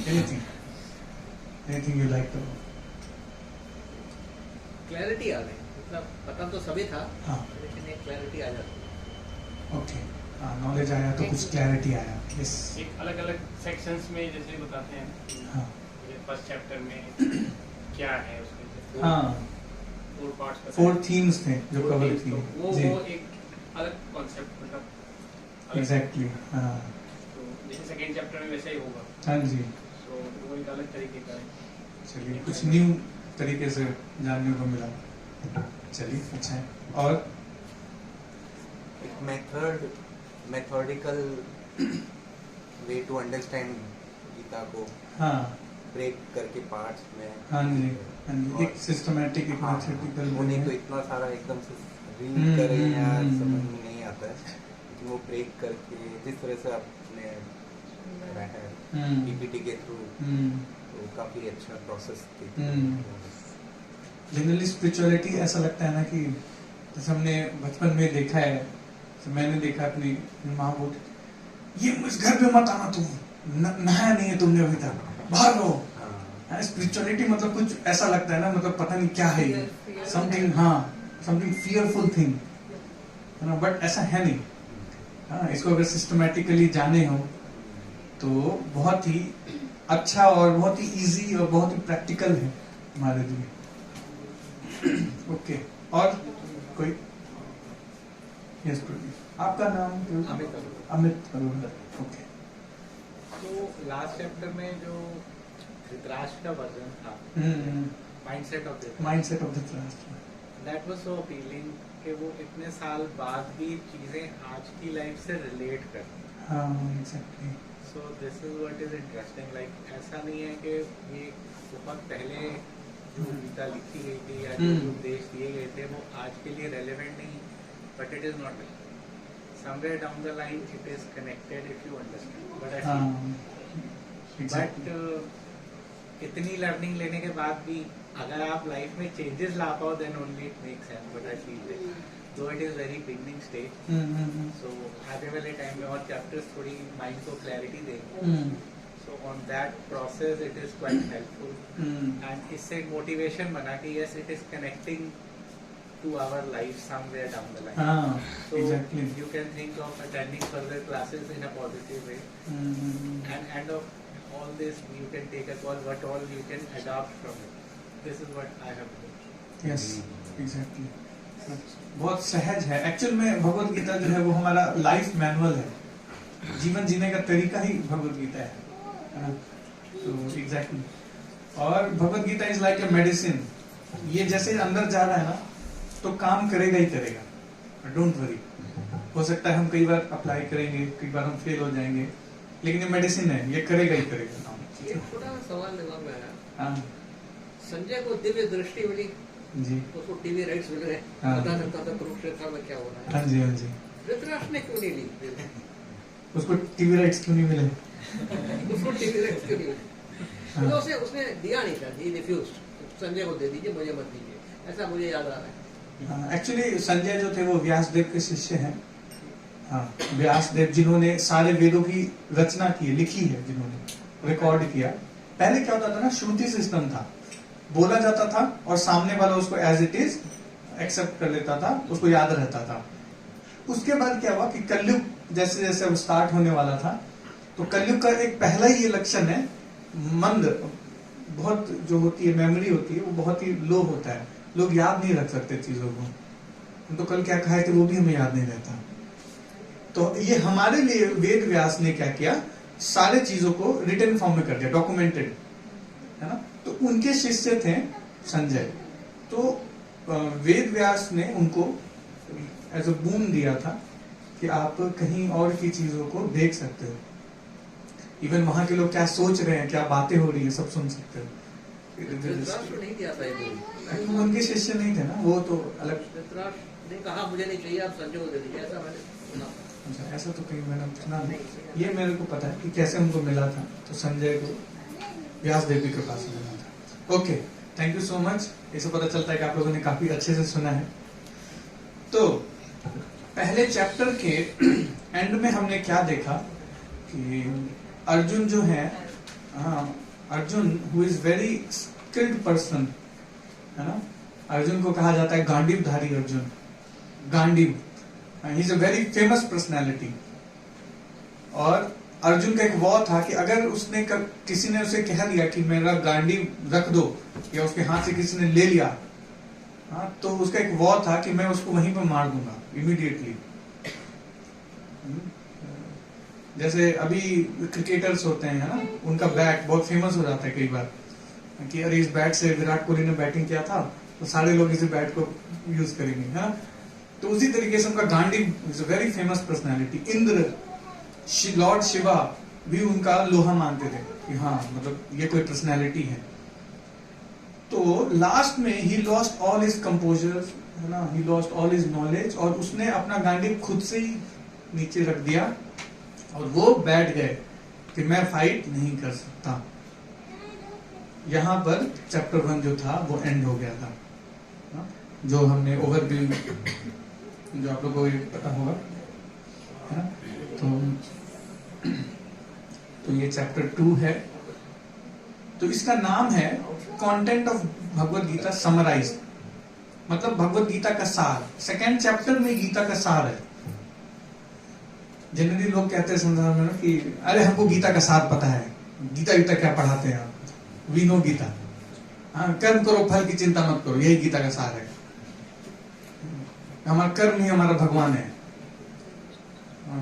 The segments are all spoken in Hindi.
Anything you like to? Clarity आ गई, मतलब पता तो सभी था, हाँ लेकिन एक क्लैरिटी आ जाती है। ओके, हाँ नॉलेज आया तो कुछ क्लैरिटी आया। यस, एक अलग अलग सेक्शंस में जैसे बताते हैं, हाँ फर्स्ट चैप्टर में क्या है उसमें, हाँ 4 पार्ट्स, 4 थीम्स थे जो कवर तो किए। वो जी एक अलग कॉन्सेप्ट, मतलब एग्जैक्टली, हाँ तो जैसे सेकंड चैप्टर में वैसा ही होगा, हाँ जी। तो वो एक अलग तरीके का है। चलिए कुछ न्यू तरीके से जानने को मिला। चलिए अच्छा है। और एक methodical way to understand Gita को हाँ ब्रेक करके पार्ट्स में। हाँ जी, हाँ जी, एक सिस्टमैटिक, एक हाँ, मैथमेटिकल वो नहीं तो इतना सारा एकदम से रीड करें यार समझ में नहीं आता है, लेकिन वो ब्रेक करके जिस तरह से आपने करा है पीपीटी के थ्रू, तो काफी अच्छा प्रोसेस थी। जनरली स्पिरिचुअलिटी ऐसा लगता है ना कि जैसे हमने बचपन में देखा है, तो मैंने देखा अपनी माँ को, ये इस घर पे मत आना, तुम नहाया नहीं है तुमने अभी तक, बाहर रहो। स्पिरिचुअलिटी मतलब कुछ ऐसा लगता है ना, मतलब पता नहीं क्या है ये, समथिंग, हाँ समथिंग फियरफुल थिंग है ना, बट ऐसा है नहीं। हाँ, इसको अगर सिस्टमैटिकली जाने हो तो बहुत ही अच्छा और बहुत ही इजी और बहुत ही प्रैक्टिकल है हमारे लिए। ओके, और कोई? यस प्रदीप, आपका नाम? अमित अरोड़ा। अमित अरोड़ा, ओके। तो लास्ट चैप्टर में जो धृतराष्ट्र का वर्जन था, mindset of mindset of Dhritarashtra, that was so appealing कि वो इतने साल बाद भी चीजें आज की लाइफ से रिलेट करती हैं। हाँ exactly. So this is what is interesting, like ऐसा नहीं है कि ये बहुत पहले जो गीता लिखी गई थी या जो उपदेश दिए गए थे वो आज के लिए रेलेवेंट नहीं, but it is not like somewhere down the line it is connected if you understand, but I feel but इतनी लर्निंग लेने के बाद भी अगर आप लाइफ में चेंजेस ला पाओ then only it makes sense, but I feel though it is very beginning stage, so आने वाले टाइम में और चैप्टर्स थोड़ी माइंड को क्लैरिटी देंगे, so on that process it is quite helpful, and इससे मोटिवेशन बना कि yes it is connecting to our life somewhere down the line. So exactly. You can think of attending further classes in a positive way, and end of all this you can take a call what all you can adopt from it. This is what I have done. Yes, exactly. बहुत सहज है एक्चुअल में। भगवत गीता जो है वो हमारा लाइफ मैनुअल है, जीवन जीने का तरीका ही भगवत गीता है। तो एग्जैक्टली, और Bhagavad Gita is like a medicine. ये जैसे अंदर जा रहा है ना तो काम करेगा ही करेगा, डोंट वरी। हो सकता है हम कई बार अप्लाई करेंगे, कई बार हम फेल हो जाएंगे, लेकिन ये मेडिसिन है, ये करेगा ही करेगा काम। एक छोटा सा सवाल दिमाग में आया। हाँ संजय को दिव्य दृष्टि मिली जी, उसको टीवी राइट्स मिल गए, पता चलता था कुरुक्षेत्र में क्या हो रहा है। हाँ जी, हाँ जी। धृतराष्ट्र ने क्यों नहीं ली? उसको टीवी राइट्स क्यों नहीं मिले? उसको टीवी राइट्स क्यों नहीं मिले? तो उसने दिया नहीं था, ही रिफ्यूज्ड, संजय को दे दीजिए, मुझे मत दीजिए, ऐसा मुझे याद आ रहा है। एक्चुअली संजय जो थे वो व्यासदेव के शिष्य हैं। हाँ, व्यासदेव जिन्होंने सारे वेदों की रचना की, लिखी है, जिन्होंने रिकॉर्ड किया। पहले क्या होता था ना, श्रुति सिस्टम था, बोला जाता था और सामने वाला उसको एज इट इज एक्सेप्ट कर लेता था, उसको याद रहता था। उसके बाद क्या हुआ कि कलयुग जैसे जैसे अब स्टार्ट होने वाला था, तो कलयुग का एक पहला ही ये लक्षण है, मंद, बहुत जो होती है मेमोरी होती है वो बहुत ही लो होता है, लोग याद नहीं रख सकते चीजों को। हम तो कल क्या खाए थे वो भी हमें याद नहीं रहता। तो ये हमारे लिए वेद व्यास ने क्या किया, सारे चीजों को रिटन फॉर्म में कर दिया, डॉक्यूमेंटेड, है ना। तो उनके शिष्य थे संजय, तो वेद व्यास ने उनको एज अ बून दिया था कि आप कहीं और की चीजों को देख सकते हो, इवन वहां के लोग क्या सोच रहे हैं, क्या बातें हो रही है, सब सुन सकते हो। धृतराष्ट्र नहीं दिया था ये, उनके शिष्य नहीं थे ना, वो तो अलग। धृतराष्ट्र ने कहा मुझे नहीं चाहिए, आप संजय को दे दीजिए, ऐसा मैंने सुना। अच्छा, ऐसा तो कहीं मैंने सुना नहीं, ये मेरे को पता है कि कैसे उनको मिला था। तो संजय को व्यास देवी के पास मिला था। Okay, thank you so much. इससे पता चलता है कि आप लोगों ने काफी अच्छे से सुना है। तो पहले चैप्टर के एंड में हमने क्या देखा कि अर्जुन जो है Arjun who is very skilled person, है ना, अर्जुन को कहा जाता है गांडीवधारी Arjun, Gandiva, he is a very famous personality. और अर्जुन का एक वो था कि अगर उसने किसी ने उसे कह दिया कि मेरा गांडीव रख दो, या उसके हाथ से किसी ने ले लिया, तो उसका एक वो था कि मैं उसको वहीं पर मार दूंगा इमीडिएटली। जैसे अभी क्रिकेटर्स होते हैं, है ना, उनका बैट बहुत फेमस हो जाता है कई बार कि अरे इस बैट से विराट कोहली ने बैटिंग किया था तो सारे लोग इस बैट को यूज करेंगे, है ना। तो उसी तरीके से उनका Gandiva is a very famous personality. Indra, lord Shiva भी उनका लोहा मानते थे कि हाँ मतलब ये कोई पर्सनैलिटी है। तो लास्ट में he lost all his composer, है ना, he lost all his knowledge, और उसने अपना गांडीव खुद से ही नीचे रख दिया और वो बैठ गए कि मैं फाइट नहीं कर सकता। यहां पर चैप्टर 1 जो था वो एंड हो गया था, जो हमने ओवरव्यू, जो आप लोगों को पता होगा, है ना। तो ये चैप्टर 2 है। तो इसका नाम है content of Bhagavad Gita summarise, मतलब भगवत गीता का सार। सेकेंड चैप्टर में गीता का सार है। जनरली लोग कहते हैं संसार में कि अरे हमको गीता का सार पता है, गीता क्या पढ़ाते हैं आप, वी नो गीता, हाँ, कर्म करो फल की चिंता मत करो, यही गीता का सार है। हमारा कर्म ही हमारा भगवान है।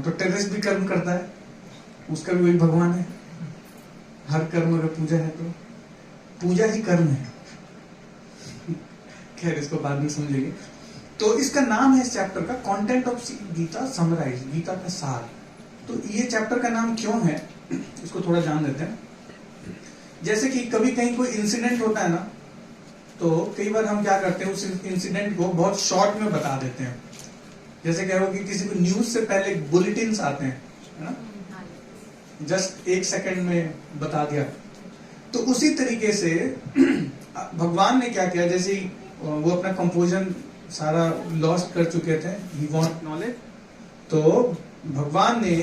तो टेररिस्ट भी कर्म करता है, उसका भी वही भगवान है। हर कर्म अगर पूजा है तो पूजा ही कर्म है। खैर इसको बाद में समझेंगे। तो इसका नाम है इस चैप्टर का content of Gita summarise, Gita का सार। तो ये चैप्टर का नाम क्यों है इसको थोड़ा जान लेते हैं। जैसे कि कभी कहीं कोई इंसिडेंट होता है ना, तो कई बार हम क्या करते हैं, उस इंसिडेंट को बहुत शॉर्ट में बता देते हैं। जैसे क्या हो कि किसी को न्यूज से पहले बुलेटिन्स आते हैं, है ना, जस्ट 1 सेकंड में बता दिया। तो उसी तरीके से भगवान ने क्या किया, जैसे वो अपना कंपोजन सारा लॉस्ट कर चुके थे, ही वांट नॉलेज, तो भगवान ने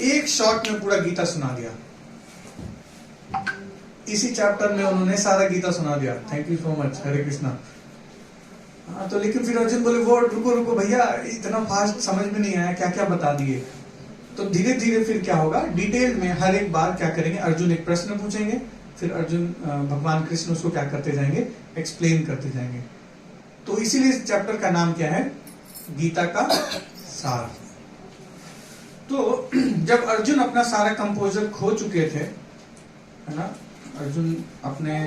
एक शॉट में पूरा गीता सुना दिया। इसी चैप्टर में उन्होंने सारा गीता सुना दिया। Thank you so much, Hare Krishna. हाँ, तो लेकिन फिर अर्जुन बोले वो रुको भैया, इतना फास्ट समझ में नहीं आया, क्या क्या बता दिए। तो धीरे धीरे फिर क्या होगा, डिटेल में हर एक बार क्या करेंगे, अर्जुन एक प्रश्न पूछेंगे, फिर अर्जुन भगवान कृष्ण उसको क्या करते जाएंगे, एक्सप्लेन करते जाएंगे। तो इसीलिए इस चैप्टर का नाम क्या है, गीता का सार। तो जब अर्जुन अपना सारा कंपोजर खो चुके थे, है ना, अर्जुन अपने,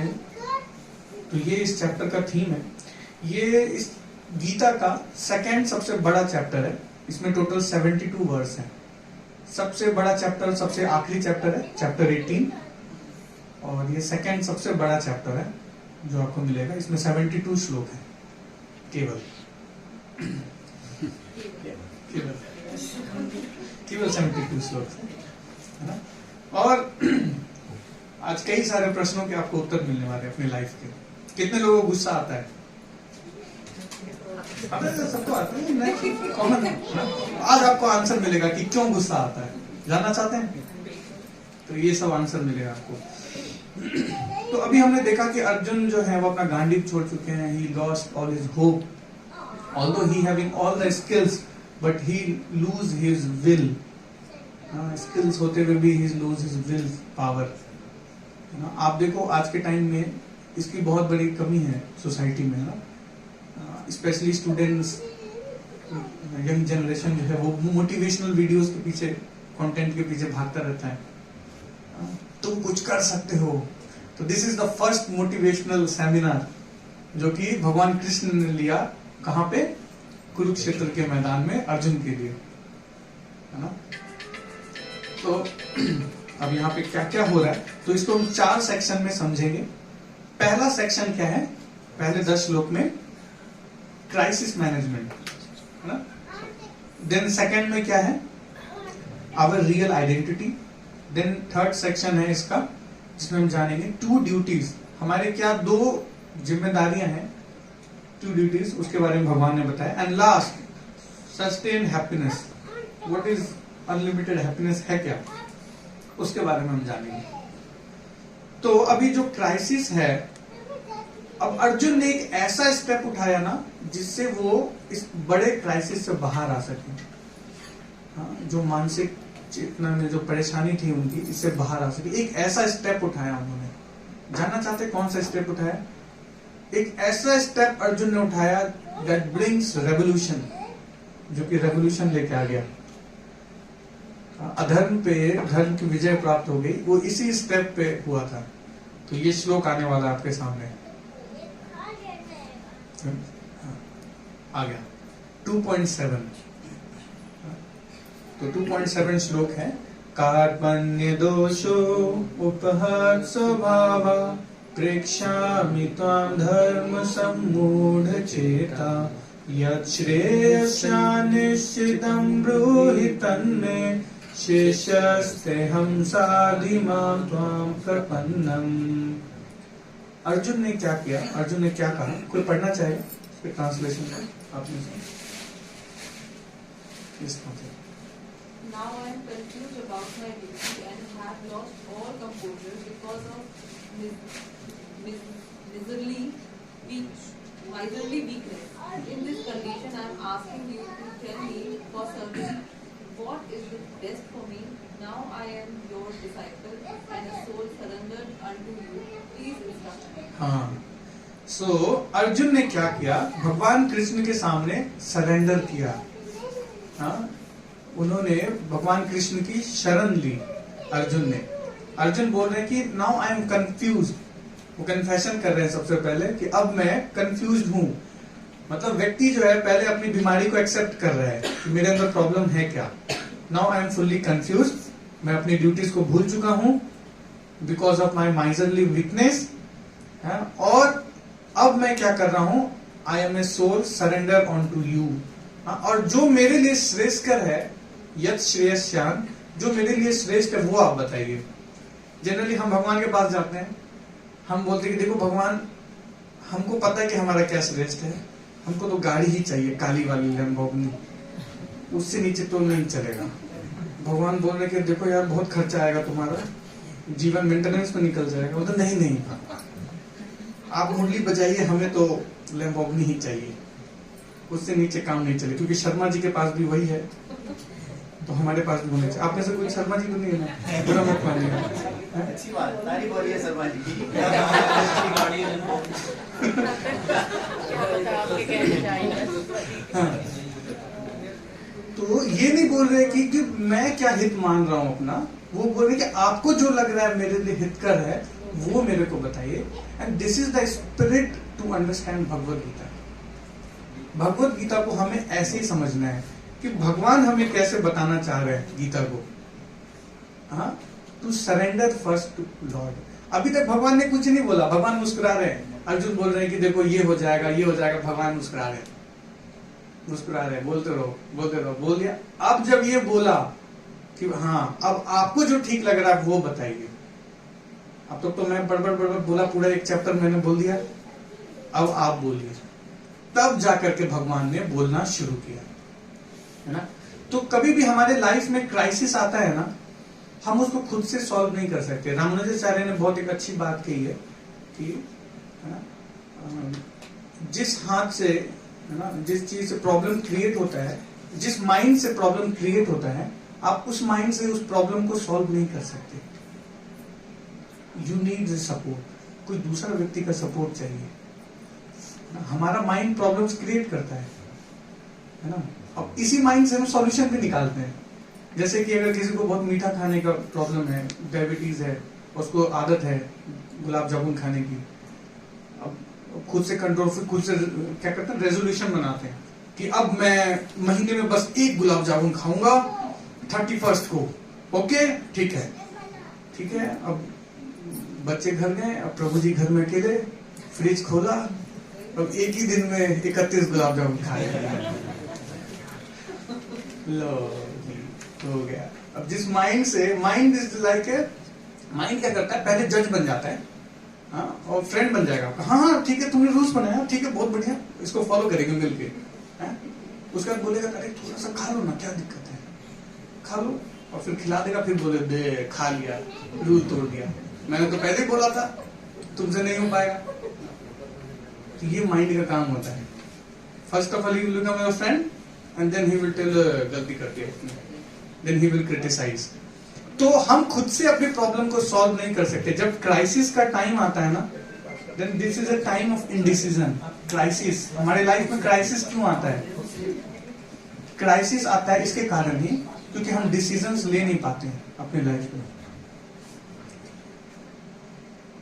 तो ये इस चैप्टर का थीम है। ये इस गीता का सेकंड सबसे बड़ा चैप्टर है। इसमें टोटल 72 वर्स हैं। सबसे बड़ा चैप्टर, सबसे आखिरी चैप्टर है चैप्टर 18, और ये सेकंड सबसे बड़ा चैप्टर है जो आपको मिलेगा। इसमें 72 श्लोक है केवल 72 श्लोक है ना। और आज कई सारे प्रश्नों के आपको उत्तर मिलने वाले अपने लाइफ के। कितने लोगों को गुस्सा आता है? सबको आता है, नहीं कॉमन है। आज आपको आंसर मिलेगा कि क्यों गुस्सा आता है। जानना चाहते हैं? तो ये सब आंसर मिलेगा आपको। तो अभी हमने देखा कि अर्जुन जो है वो अपना गांडीव छोड़ चुके हैं। He lost all his hope, although he having all the skills, but he lose his will. Skills होते हुए भी ही लूज हिज विल पावर। आप देखो आज के टाइम में इसकी बहुत बड़ी कमी है सोसाइटी में, है ना। स्पेशली स्टूडेंट्स, यंग जनरेशन जो है वो मोटिवेशनल वीडियोस के पीछे, कंटेंट के पीछे भागता रहता है। तुम कुछ कर सकते हो। तो this is the first motivational seminar जो कि भगवान कृष्ण ने लिया। कहां पे? कुरुक्षेत्र के मैदान में अर्जुन के लिए, है ना। तो अब यहाँ पे क्या क्या हो रहा है, तो इसको हम 4 सेक्शन में समझेंगे। पहला सेक्शन क्या है, पहले 10 श्लोक में क्राइसिस मैनेजमेंट, है ना। देन सेकंड में क्या है, our real identity. Then third section है इसका, जिसमें हम जानेंगे 2 ड्यूटीज, हमारे क्या 2 जिम्मेदारियां हैं, 2 ड्यूटीज, उसके बारे में भगवान ने बताया। And last, sustain happiness. What is unlimited happiness है क्या, उसके बारे में हम जानेंगे। तो अभी जो क्राइसिस है, अब अर्जुन ने एक ऐसा स्टेप उठाया ना जिससे वो इस बड़े क्राइसिस से बाहर आ सके। हाँ, जो मानसिक चेतना में जो परेशानी थी उनकी, इससे बाहर आ सके, एक ऐसा स्टेप उठाया उन्होंने। जानना चाहते कौन सा स्टेप उठाया? एक ऐसा स्टेप अर्जुन ने उठाया दैट ब्रिंग्स रेवोल्यूशन, जो कि रेवोल्यूशन लेके आ गया। अधर्म पे धर्म की विजय प्राप्त हो गई, वो इसी स्टेप पे हुआ था। तो ये श्लोक आने वाला आपके सामने आ गया 2.7। तो 2.7 श्लोक है। कार्पण्य दोषो उपहत स्वभाव प्रेक्षामि त्वां धर्म सम्मूढ़ चेता यत् श्रेयस्यानिश्चितं ब्रूहि तन्मे शेषस्तेऽहं साधिमां त्वां प्रपन्नम्। अर्जुन ने क्या किया? अर्जुन ने क्या कहा? कोई पढ़ना चाहे इसके ट्रांसलेशन का आपने से? Now I am confused about my duty and have lost all composure because of miserly weakness. In this condition, I am asking you to tell me for certain what is the best for me. Now I am your disciple and a soul surrendered unto you. Please instruct me. हाँ, सो अर्जुन ने क्या किया? भगवान कृष्ण के सामने सरेंडर किया। हाँ, उन्होंने भगवान कृष्ण की शरण ली। अर्जुन बोल रहे हैं कि नाउ आई एम कंफ्यूज। वो कन्फेशन कर रहे हैं सबसे पहले कि अब मैं कंफ्यूज हूं। मतलब व्यक्ति जो है पहले अपनी बीमारी को एक्सेप्ट कर रहा है कि मेरे अंदर प्रॉब्लम है क्या। Now I am fully confuse, मैं अपनी ड्यूटीज को भूल चुका हूं because of my miserly weakness. और अब मैं क्या कर रहा हूं? I am a soul surrender unto you. और जो मेरे लिए श्रेष्ठकर है, यत् श्रेयस्यान, जो मेरे लिए श्रेष्ठ है वो आप बताइए। जनरली हम भगवान के पास जाते हैं, हम बोलते हैं कि देखो भगवान, हमको पता है कि हमारा क्या श्रेष्ठ है, हमको तो गाड़ी ही चाहिए, काली वाली लैम्बोर्गिनी, उससे नीचे तो नहीं चलेगा। भगवान बोल रहे कि देखो यार बहुत खर्चा आएगा तुम्हारा, जीवन मेंटेनेंस में निकल जाएगा। वो तो नहीं, आप मुरली बजाइए, हमें तो लैम्बोर्गिनी ही चाहिए, उससे नीचे काम नहीं चले। क्योंकि शर्मा जी के पास भी वही है, तो हमारे पास भी होने चाहिए। आप में से कोई शर्मा जी तो नहीं है ना? बुरा मत मानिएगा। अच्छी बात, तारीफ हो रही है शर्मा जी की। हाँ, तो ये नहीं बोल रहे कि मैं क्या हित मान रहा हूं अपना, वो बोल रहे कि आपको जो लग रहा है मेरे लिए हितकर है वो मेरे को बताइए। And this is the spirit to understand Bhagavad Gita. Bhagavad Gita को हमें ऐसे ही समझना है कि भगवान हमें कैसे बताना चाह रहे हैं गीता को। हाँ, to surrender first to lord. अभी तक भगवान ने कुछ नहीं बोला, भगवान मुस्कुरा रहे हैं। अर्जुन बोल रहे हैं कि देखो ये हो जाएगा, ये हो जाएगा, भगवान मुस्कुरा रहे हैं, बोलते रहो, बोल दिया। अब जब ये बोला कि हाँ अब आपको जो ठीक लग रहा है वो बताइए। अब तक तो मैं बड़बड़ बोला, पूरा एक चैप्टर मैंने बोल दिया, अब आप बोलिए। तब जाकर के भगवान ने बोलना शुरू किया, है ना। तो कभी भी हमारे लाइफ में क्राइसिस आता है ना, हम उसको खुद से सॉल्व नहीं कर सकते। रामानुजाचार्य ने बहुत एक अच्छी बात कही है कि जिस हाथ से, है ना, जिस चीज से प्रॉब्लम क्रिएट होता है, जिस माइंड से प्रॉब्लम क्रिएट होता है, आप उस माइंड से उस प्रॉब्लम को सॉल्व नहीं कर सकते। यू नीड सपोर्ट, कोई दूसरा व्यक्ति का सपोर्ट चाहिए। हमारा माइंड प्रॉब्लम्स क्रिएट करता है ना। अब इसी माइंड से हम सॉल्यूशन भी निकालते हैं। जैसे कि अगर किसी को बहुत मीठा खाने का प्रॉब्लम है, डायबिटीज है, उसको आदत है गुलाब जामुन खाने की, अब खुद से कंट्रोल, फिर खुद से क्या करते हैं, रेजोल्यूशन बनाते हैं कि अब मैं महीने में बस एक गुलाब जामुन खाऊंगा 31 को। ओके, ठीक है। अब बच्चे घर गए, अब प्रभु जी घर में अकेले, फ्रिज खोला, अब एक ही दिन में 31 गुलाब जामुन खाए। लो, हो गया। अब जिस माइंड से, mind is like A, mind क्या करता है, पहले जज बन जाता है, हाँ, और फ्रेंड बन जाएगा आपका। हाँ ठीक है, तुमने रूल्स बनाया, ठीक है, बहुत बढ़िया, इसको फॉलो करेंगे मिलके। उसके बाद बोलेगा अरे थोड़ा सा खा लो ना, क्या दिक्कत है, खा लो, और फिर खिला देगा, फिर बोले दे खा लिया, रूल तोड़ दिया। मैंने तो पहले ही बोला था तुमसे नहीं हो पाएगा। तो ये माइंड का काम होता है। First of all he will become your friend and then he will tell गलती करती है, देन ही विल क्रिटिसाइज। तो हम खुद से अपनी प्रॉब्लम को सॉल्व नहीं कर सकते। जब क्राइसिस का टाइम आता है ना, then this is a time of indecision. Crisis, हमारे लाइफ में क्राइसिस क्यों आता है? क्राइसिस आता है इसके कारण ही क्योंकि हम डिसीजंस ले नहीं पाते हैं अपने लाइफ में।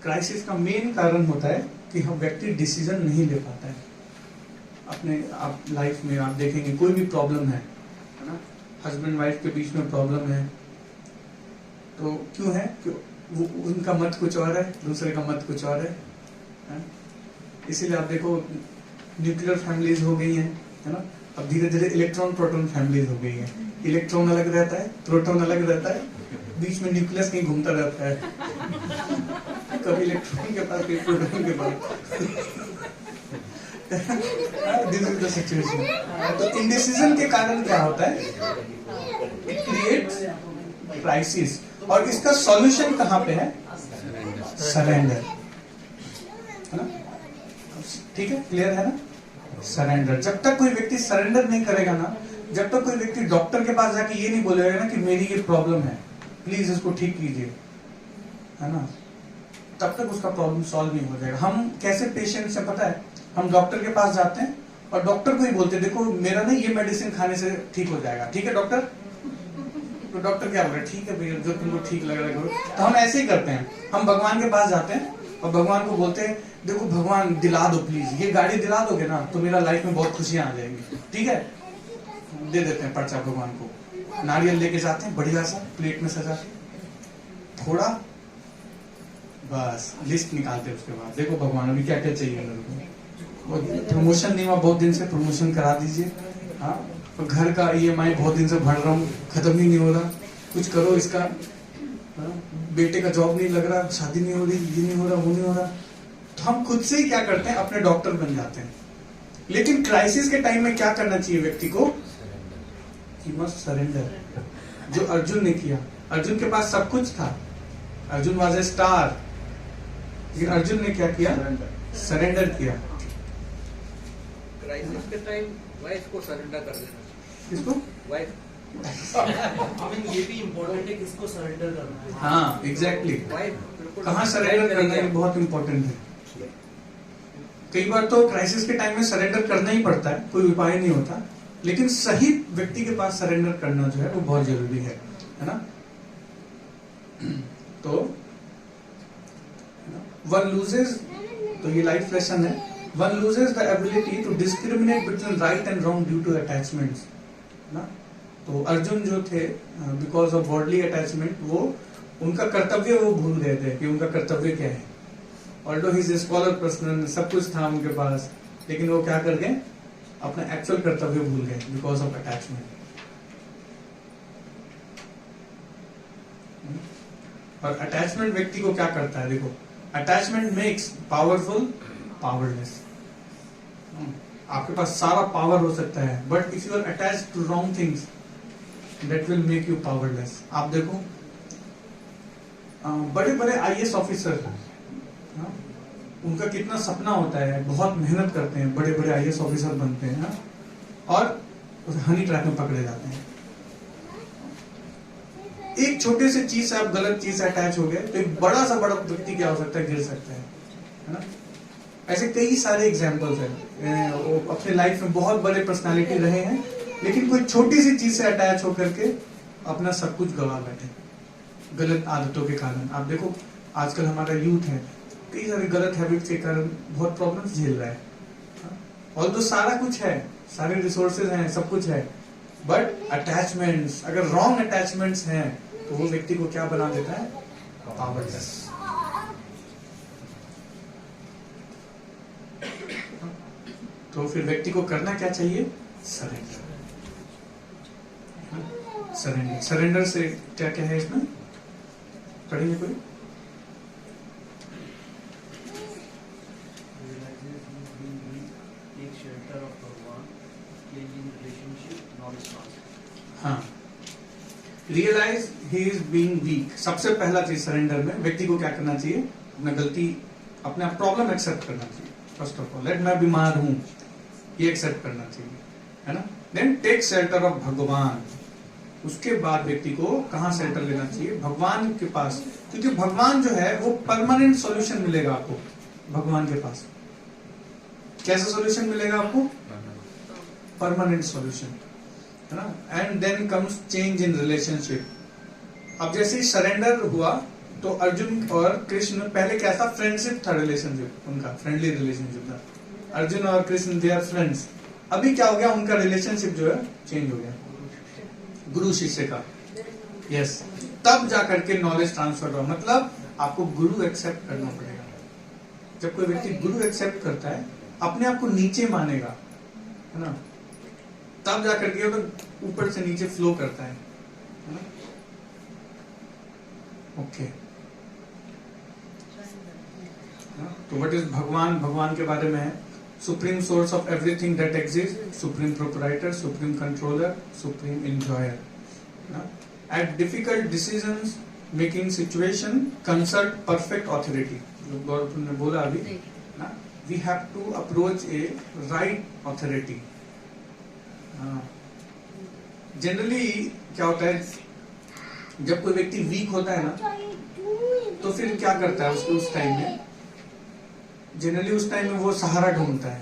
क्राइसिस का मेन कारण होता है कि हम व्यक्ति डिसीजन नहीं ले पाता है अपने आप लाइफ में। आप देखेंगे कोई भी प्रॉब्लम है ना, हस्बैंड वाइफ के बीच में प्रॉब्लम है, तो क्यों है? वो उनका मत कुछ और है, दूसरे का मत कुछ और है। इसीलिए आप देखो न्यूक्लियर फैमिलीज हो गई हैं, है ना। अब धीरे धीरे इलेक्ट्रॉन प्रोटॉन फैमिलीज हो गई है। इलेक्ट्रॉन अलग रहता है, प्रोटॉन अलग रहता है, बीच में न्यूक्लियस कहीं घूमता रहता है। कभी इलेक्ट्रॉन के पास, कभी प्रोटॉन के पास। This is the situation. तो इंडिसीजन के कारण क्या होता है? It creates crisis. और इसका सॉल्यूशन कहाँ पे है? सरेंडर, है ना। ठीक है, क्लियर है ना? सरेंडर। जब तक कोई व्यक्ति सरेंडर नहीं करेगा ना, जब तक कोई व्यक्ति डॉक्टर के पास जाके ये नहीं बोलेगा ना कि मेरी ये प्रॉब्लम है, प्लीज इसको ठीक कीजिए, है ना, तब तक उसका प्रॉब्लम सॉल्व नहीं हो जाएगा। हम कैसे पेशेंट से, पता है, हम डॉक्टर के पास जाते हैं और डॉक्टर को ही बोलते हैं देखो मेरा ना ये मेडिसिन खाने से ठीक हो जाएगा, ठीक है डॉक्टर? तो डॉक्टर क्या बोल रहे? ठीक है भैया, जो तुमको ठीक लग रहा है करो। तो हम ऐसे ही करते हैं। हम भगवान के पास जाते हैं और भगवान को बोलते हैं देखो भगवान दिला दो प्लीज, ये गाड़ी दिला दोगे ना तो मेरा लाइफ में बहुत खुशियां आ जाएंगी, ठीक है? दे देते हैं पर्चा भगवान को, नारियल लेके जाते हैं बढ़िया सा प्लेट में सजा के, थोड़ा बस लिस्ट निकालते हैं। उसके बाद देखो भगवान अभी क्या क्या चाहिए मेरे को, प्रमोशन नहीं हुआ बहुत दिन से, प्रमोशन करा दीजिए। हाँ, और घर का EMI बहुत दिन से भर रहा हूँ, खत्म ही नहीं हो रहा, कुछ करो इसका। हाँ, बेटे का जॉब नहीं लग रहा, शादी नहीं हो रही, ये नहीं हो रहा, वो नहीं हो रहा। तो हम खुद से ही क्या करते हैं? अपने डॉक्टर बन जाते हैं। लेकिन क्राइसिस के टाइम में क्या करना चाहिए व्यक्ति को? He must surrender. जो अर्जुन ने किया, अर्जुन के पास सब कुछ था, अर्जुन वाज ए स्टार, लेकिन अर्जुन ने क्या किया? सरेंडर किया। क्राइसिस के टाइम वाइफ को सरेंडर कर देना। किसको? वाइफ। ये भी इम्पोर्टेंट है किसको सरेंडर करना है। हाँ एग्जैक्टली, वाइफ बिल्कुल कहाँ सरेंडर करना है बहुत इंपॉर्टेंट है। कई बार तो क्राइसिस के टाइम में सरेंडर करना ही पड़ता है, कोई उपाय नहीं होता, लेकिन सही व्यक्ति के पास सरेंडर करना जो है वो बहुत जरूरी है ना। तो वन लूजेस, तो ये लाइफ लेसन है, one loses the ability to discriminate between right and wrong due to attachments ना। तो अर्जुन जो थे बिकॉज ऑफ बॉडली अटैचमेंट, वो उनका कर्तव्य वो भूल गए थे कि उनका कर्तव्य क्या है। Although he is a scholar person, सब कुछ था उनके पास, लेकिन वो क्या कर गए? अपना एक्चुअल कर्तव्य भूल गए बिकॉज ऑफ अटैचमेंट। और अटैचमेंट व्यक्ति को क्या करता है? देखो, अटैचमेंट मेक्स पावरफुल पावरलेस। आपके पास सारा पावर हो सकता है, but if you are attached to wrong things that will make you powerless. आप देखो बड़े बड़े IAS ऑफिसर, उनका कितना सपना होता है, बहुत मेहनत करते हैं, बड़े बड़े IAS ऑफिसर बनते हैं ना, और हनी ट्रैप में पकड़े जाते हैं। एक छोटे से चीज से आप गलत चीज से अटैच हो गए तो एक बड़ा सा बड़ा व्यक्ति क्या हो सकता है? गिर सकता है ना। ऐसे कई सारे एग्जाम्पल्स हैं, वो अपने लाइफ में बहुत बड़े पर्सनालिटी रहे हैं, लेकिन कोई छोटी सी चीज से अटैच होकर के अपना सब कुछ गवा बैठे गलत आदतों के कारण। आप देखो आजकल हमारा यूथ है, कई सारे गलत हैबिट्स के कारण बहुत प्रॉब्लम्स झेल रहा है। और तो सारा कुछ है, सारे रिसोर्सेज हैं, सब कुछ है, बट अटैचमेंट्स, अगर रॉन्ग अटैचमेंट्स हैं तो वो व्यक्ति को क्या बना देता है? पावरलेस। तो फिर व्यक्ति को करना क्या चाहिए? सरेंडर। सरेंडर, सरेंडर से क्या क्या है इसमें? पढ़ेंगे कोई? हाँ, realize he is being weak, सबसे पहला चीज सरेंडर में व्यक्ति को क्या करना चाहिए, अपना गलती, अपना प्रॉब्लम एक्सेप्ट करना चाहिए। फर्स्ट ऑफ ऑल, लेट मैं बीमार हूं, ये एक्सेप्ट करना चाहिए, है ना। देन टेक शेल्टर ऑफ भगवान। उसके बाद व्यक्ति को कहां शेल्टर लेना चाहिए, भगवान के पास, क्योंकि भगवान जो है वो परमानेंट सॉल्यूशन मिलेगा आपको भगवान के पास। कैसा सॉल्यूशन मिलेगा आपको, परमानेंट सॉल्यूशन, है ना। And then comes change in relationship. अब जैसे ही सरेंडर हुआ तो अर्जुन और कृष्ण, पहले कैसा फ्रेंडशिप था, रिलेशनशिप उनका फ्रेंडली रिलेशनशिप था, अर्जुन और कृष्ण दे आर फ्रेंड्स। अभी क्या हो गया, उनका रिलेशनशिप जो है चेंज हो गया, गुरु शिष्य का, यस। तब जाकर के नॉलेज ट्रांसफर हुआ, मतलब आपको गुरु एक्सेप्ट करना पड़ेगा। जब कोई व्यक्ति गुरु एक्सेप्ट करता है, अपने आप को नीचे मानेगा, है ना, तब जाकर के तो ऊपर से नीचे फ्लो करता है ना। ओके, तो व्हाट इज भगवान, भगवान के बारे में है, supreme source of everything that exist, supreme proprietor, supreme controller, supreme enjoyer. At difficult decisions making situation consult perfect authority, जो गौरव ने बोला अभी ना, we have to approach a right authority. Generally क्या होता है, जब कोई व्यक्ति वीक होता है ना, तो फिर क्या करता है उसको, उस टाइम में जनरली उस टाइम में वो सहारा ढूंढता है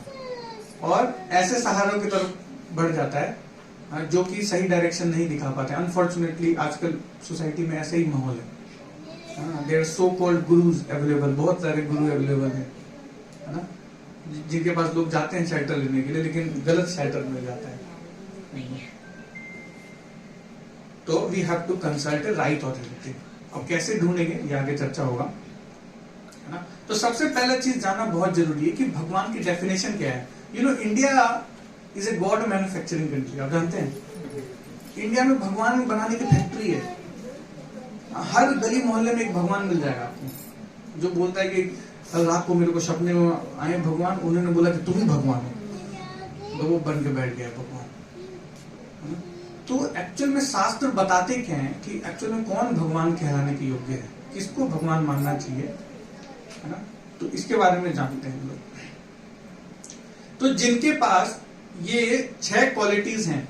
और ऐसे सहारों की तरफ बढ़ जाता है जो कि सही डायरेक्शन नहीं दिखा पाते। अनफॉर्चुनेटली आजकल सोसाइटी में ऐसा ही माहौल है। There so called gurus available, बहुत सारे गुरु अवेलेबल है ना, जिनके पास लोग जाते हैं शेल्टर लेने के लिए, लेकिन गलत शेल्टर मिल जाता है। तो we have to consult a right authority. अब कैसे ढूंढेंगे, ये आगे चर्चा होगा, है ना। तो सबसे पहला चीज जानना बहुत जरूरी है कि भगवान की डेफिनेशन क्या है। You know, India is a god manufacturing country, आप जानते हैं इंडिया में भगवान बनाने की फैक्ट्री है। हर गली मोहल्ले में एक भगवान मिल जाएगा आपको, जो बोलता है कि कल रात को मेरे को सपने में आए भगवान, उन्होंने बोला कि तुम ही भगवान हो, तो वो बन के बैठ गया भगवान। तो एक्चुअल में शास्त्र बताते क्या है कि एक्चुअल में कौन भगवान कहलाने के योग्य है, किसको भगवान मानना चाहिए, है ना। तो इसके बारे में जानते हैं लोग। तो जिनके पास ये 6 क्वालिटीज हैं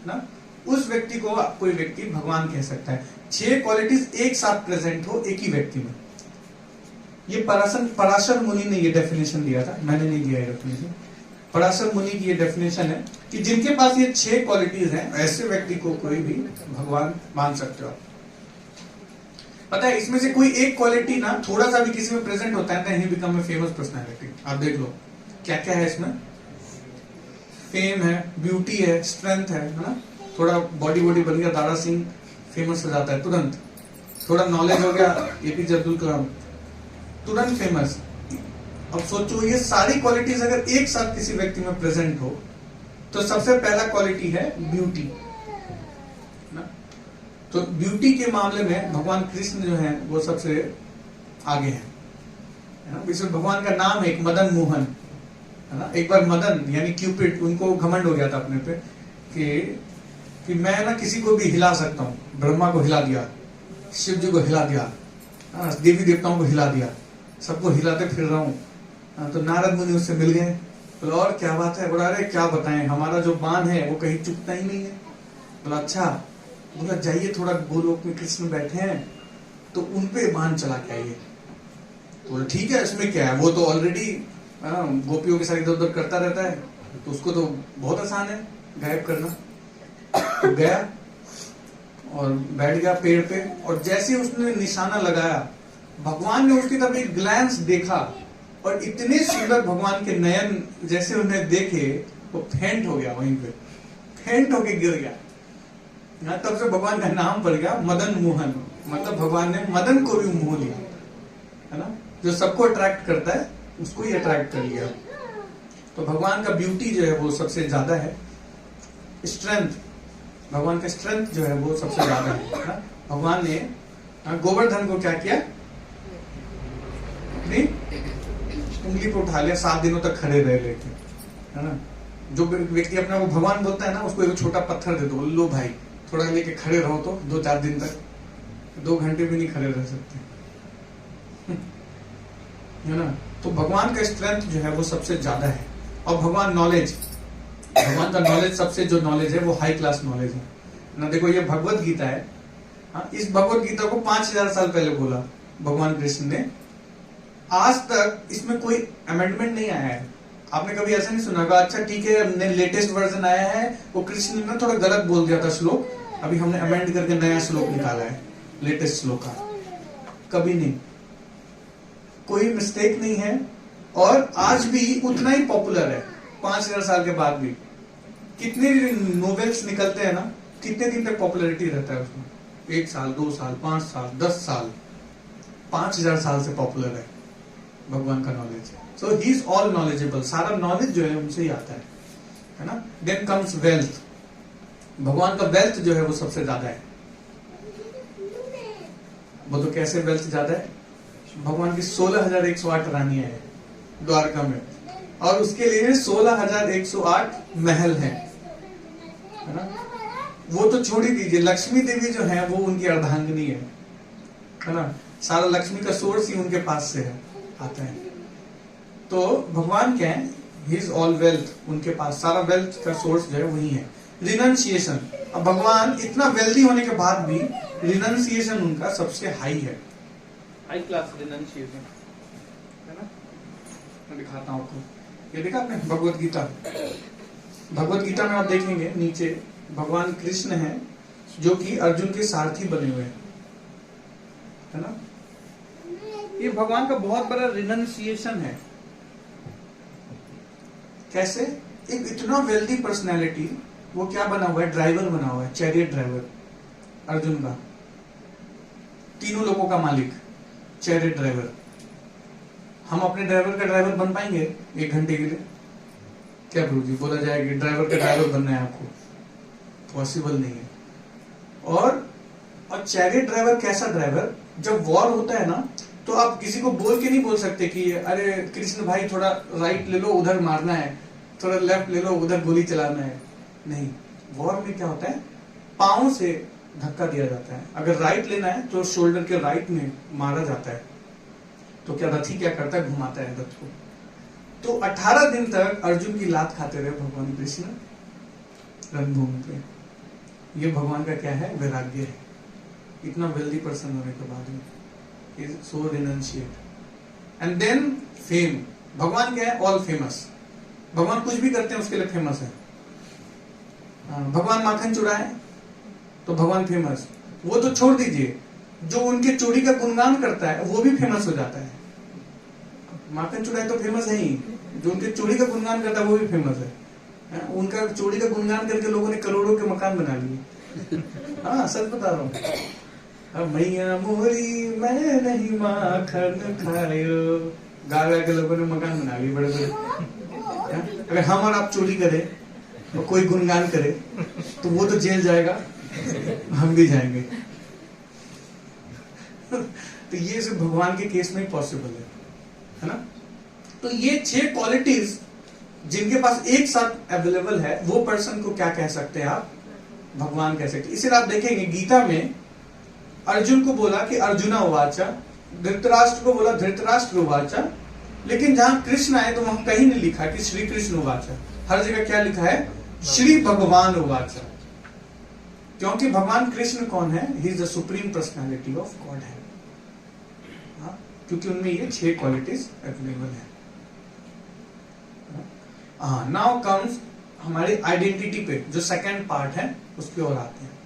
ना, उस व्यक्ति को कोई व्यक्ति भगवान कह सकता है। 6 क्वालिटीज एक साथ प्रेजेंट हो एक ही व्यक्ति में। ये पराशर मुनि ने ये डेफिनेशन दिया था, मैंने नहीं दिया ये डेफिनेशन। पराशर मुनि की ये डेफिनेशन है कि जिनके पास ये 6 क्वालिटीज हैं, ऐसे व्यक्ति को कोई भी भगवान मान सकते हो। पता है, इसमें से कोई एक क्वालिटी ना थोड़ा सा भी किसी में प्रेजेंट होता है, he become a famous personality. आप देख लो क्या क्या है इसमें, फेम है, ब्यूटी है, स्ट्रेंथ है ना, थोड़ा बॉडी बन गया, दारा सिंह फेमस हो जाता है तुरंत, थोड़ा नॉलेज हो गया, एपीजे अब्दुल कलाम तुरंत फेमस। अब सोचो, ये सारी क्वालिटीज अगर एक साथ किसी व्यक्ति में प्रेजेंट हो, तो सबसे पहला क्वालिटी है ब्यूटी ना। तो ब्यूटी के मामले में भगवान कृष्ण जो है वो सबसे आगे है ना। इसमें भगवान का नाम है एक मदन मोहन, है ना। एक बार मदन यानी क्यूपिड, उनको घमंड हो गया था अपने पे कि मैं ना किसी को भी हिला सकता हूँ। ब्रह्मा को हिला दिया, शिव जी को हिला दिया, देवी देवताओं को हिला दिया, सबको हिलाते फिर रहा हूँ। तो नारद मुनि उससे मिल गए, बोला और क्या बात है, बोला अरे क्या बताएं, हमारा जो बाण है वो कहीं चुकता ही नहीं है। बोला अच्छा, बोला जाइए थोड़ा गोलोक में कृष्ण बैठे हैं तो उनपे बाण चला के आइए। बोला ठीक है, इसमें क्या है, वो तो ऑलरेडी गोपियों के साथ इधर उधर करता रहता है, तो उसको तो बहुत आसान है गायब करना। तो गया और बैठ गया पेड़ पे, और जैसे उसने निशाना लगाया, भगवान ने उसकी तरफ एक ग्लैंस देखा और इतने सुंदर भगवान के नयन जैसे उन्हें देखे, वो फेंट हो गया, वहीं पे फेंट होके गिर गया। तब से भगवान का नाम पड़ गया मदन मोहन, मतलब भगवान ने मदन को भी मोह लिया, है ना। जो सबको अट्रैक्ट करता है उसको ही अट्रैक्ट कर लिया। तो भगवान का ब्यूटी जो है वो सबसे ज्यादा है। स्ट्रेंथ, भगवान का स्ट्रेंथ जो है वो सबसे ज्यादा है ना? भगवान ने गोवर्धन को क्या किया, अपनी उंगली पे उठा लिया, 7 दिनों तक खड़े रह लेके, है ना। जो व्यक्ति अपना वो भगवान बोलता है ना, उसको एक छोटा पत्थर दे दो, लो भाई थोड़ा लेके खड़े रहो तो 2-4 दिन तक, 2 घंटे भी नहीं खड़े रह सकते, है ना। तो भगवान का स्ट्रेंथ जो है वो सबसे ज्यादा है। और भगवान का नॉलेज सबसे जो नॉलेज है वो हाई क्लास नॉलेज है ना। देखो ये भगवत गीता है, हाँ, इस भगवत गीता को 5000 साल पहले बोला भगवान कृष्ण ने। आज तक इसमें कोई अमेंडमेंट नहीं आया है। आपने कभी ऐसा नहीं सुना होगा, अच्छा ठीक है लेटेस्ट वर्जन आया है, वो कृष्ण ने थोड़ा गलत बोल दिया था श्लोक, अभी हमने अमेंड करके नया श्लोक निकाला है, लेटेस्ट श्लोक का। कभी नहीं, कोई मिस्टेक नहीं है। और आज भी उतना ही पॉपुलर है 5000 साल के बाद भी। कितने नोवेल्स निकलते हैं ना, कितने दिन तक पॉपुलैरिटी रहता है उसमें, 1 साल 2 साल 5 साल 10 साल, 5000 साल से पॉपुलर है भगवान का knowledge. So he is all knowledgeable, सारा नॉलेज जो है उनसे ही आता है ना। देन कम्स वेल्थ, भगवान का वेल्थ जो है वो सबसे ज्यादा है। वो तो कैसे वेल्थ ज्यादा है, भगवान की 16,108 रानियां हैं द्वारका में, और उसके लिए 16,108 महल हैं, है ना। वो तो छोड़ ही दीजिए, लक्ष्मी देवी जो है वो उनकी अर्धांगिनी है ना। सारा लक्ष्मी का सोर्स ही उनके पास से है, आता है। तो भगवान क्या है, ही इज ऑल वेल्थ, उनके पास सारा वेल्थ का सोर्स जो है वही है। रिनंसिएशन, अब भगवान इतना वेल्दी होने के बाद भी रिनंसिएशन उनका सबसे हाई है, हाई क्लास रिनंसिएशन, है ना। मैं दिखाता हूं आपको, ये देखा आपने भगवत गीता, भगवत गीता में आप देखेंगे नीचे भगवान कृष्ण हैं जो कि अर्जुन के सारथी बने हुए हैं, है ना। ये भगवान का बहुत बड़ा रिनंसिएशन है। कैसे, एक इतना वेल्दी पर्सनैलिटी, वो क्या बना हुआ है, ड्राइवर बना हुआ है, चैरियट ड्राइवर अर्जुन का, तीनों लोगों का मालिक, चैरियट ड्राइवर। हम अपने ड्राइवर का ड्राइवर बन पाएंगे 1 घंटे के लिए? क्या प्रभु जी, बोला जाए कि ड्राइवर का ड्राइवर बनना है आपको, पॉसिबल नहीं है। और चैरियट ड्राइवर कैसा ड्राइवर, जब वॉर होता है ना तो आप किसी को बोल के नहीं बोल सकते कि अरे कृष्ण भाई थोड़ा राइट ले लो, उधर मारना है, थोड़ा लेफ्ट ले लो, उधर गोली चलाना है। नहीं, वॉर में क्या होता है, पांव से धक्का दिया जाता है। अगर राइट लेना है तो शोल्डर के राइट में मारा जाता है। तो क्या रथी क्या करता है, घुमाता है रथ को। तो 18 दिन तक अर्जुन की लात खाते रहे भगवान कृष्ण रणभूमि पे। ये भगवान का क्या है, वैराग्य है। इतना वेल्दी पर्सन होने के बाद में is so renunciate. And then fame, भगवान क्या है, ऑल फेमस। भगवान कुछ भी करते हैं उसके लिए फेमस है। भगवान माखन चुराए तो भगवान फेमस। वो तो छोड़ दीजिए, जो उनके चोरी का गुणगान करता है वो भी फेमस हो जाता है। माखन चुराए तो फेमस है ही, जो उनके चोरी का गुणगान करता है वो भी फेमस है। उनका चोरी का गुणगान करके लोगों ने करोड़ों के मकान बना लिए। हाँ, सच बता रहा हूँ। मैया मोरी मैं नहीं माखन खायो, गा गा के लोगों ने मकान बना लिए बड़े बड़े। अगर हम और आप चोरी करें और कोई गुणगान करे तो वो तो जेल जाएगा, हम भी जाएंगे। तो ये सिर्फ भगवान के केस में ही पॉसिबल है ना। तो ये 6 क्वालिटीज जिनके पास एक साथ अवेलेबल है, वो पर्सन को क्या कह सकते हैं आप, भगवान कह सकते हैं। इसे आप देखेंगे गीता में अर्जुन को बोला कि अर्जुना उवाचा, धृतराष्ट्र को बोला धृतराष्ट्र उवाचा, लेकिन जहां कृष्ण आए तो वहां कहीं नहीं लिखा कि श्री कृष्ण उवाचा। हर जगह क्या लिखा है, श्री भगवान उवाचा। क्योंकि भगवान कृष्ण कौन है, he is the supreme personality of God है। क्योंकि उनमें ये 6 क्वालिटीज अवेलेबल है। नाउ कम्स हमारी आइडेंटिटी पे, जो सेकंड पार्ट है उसकी ओर आते हैं।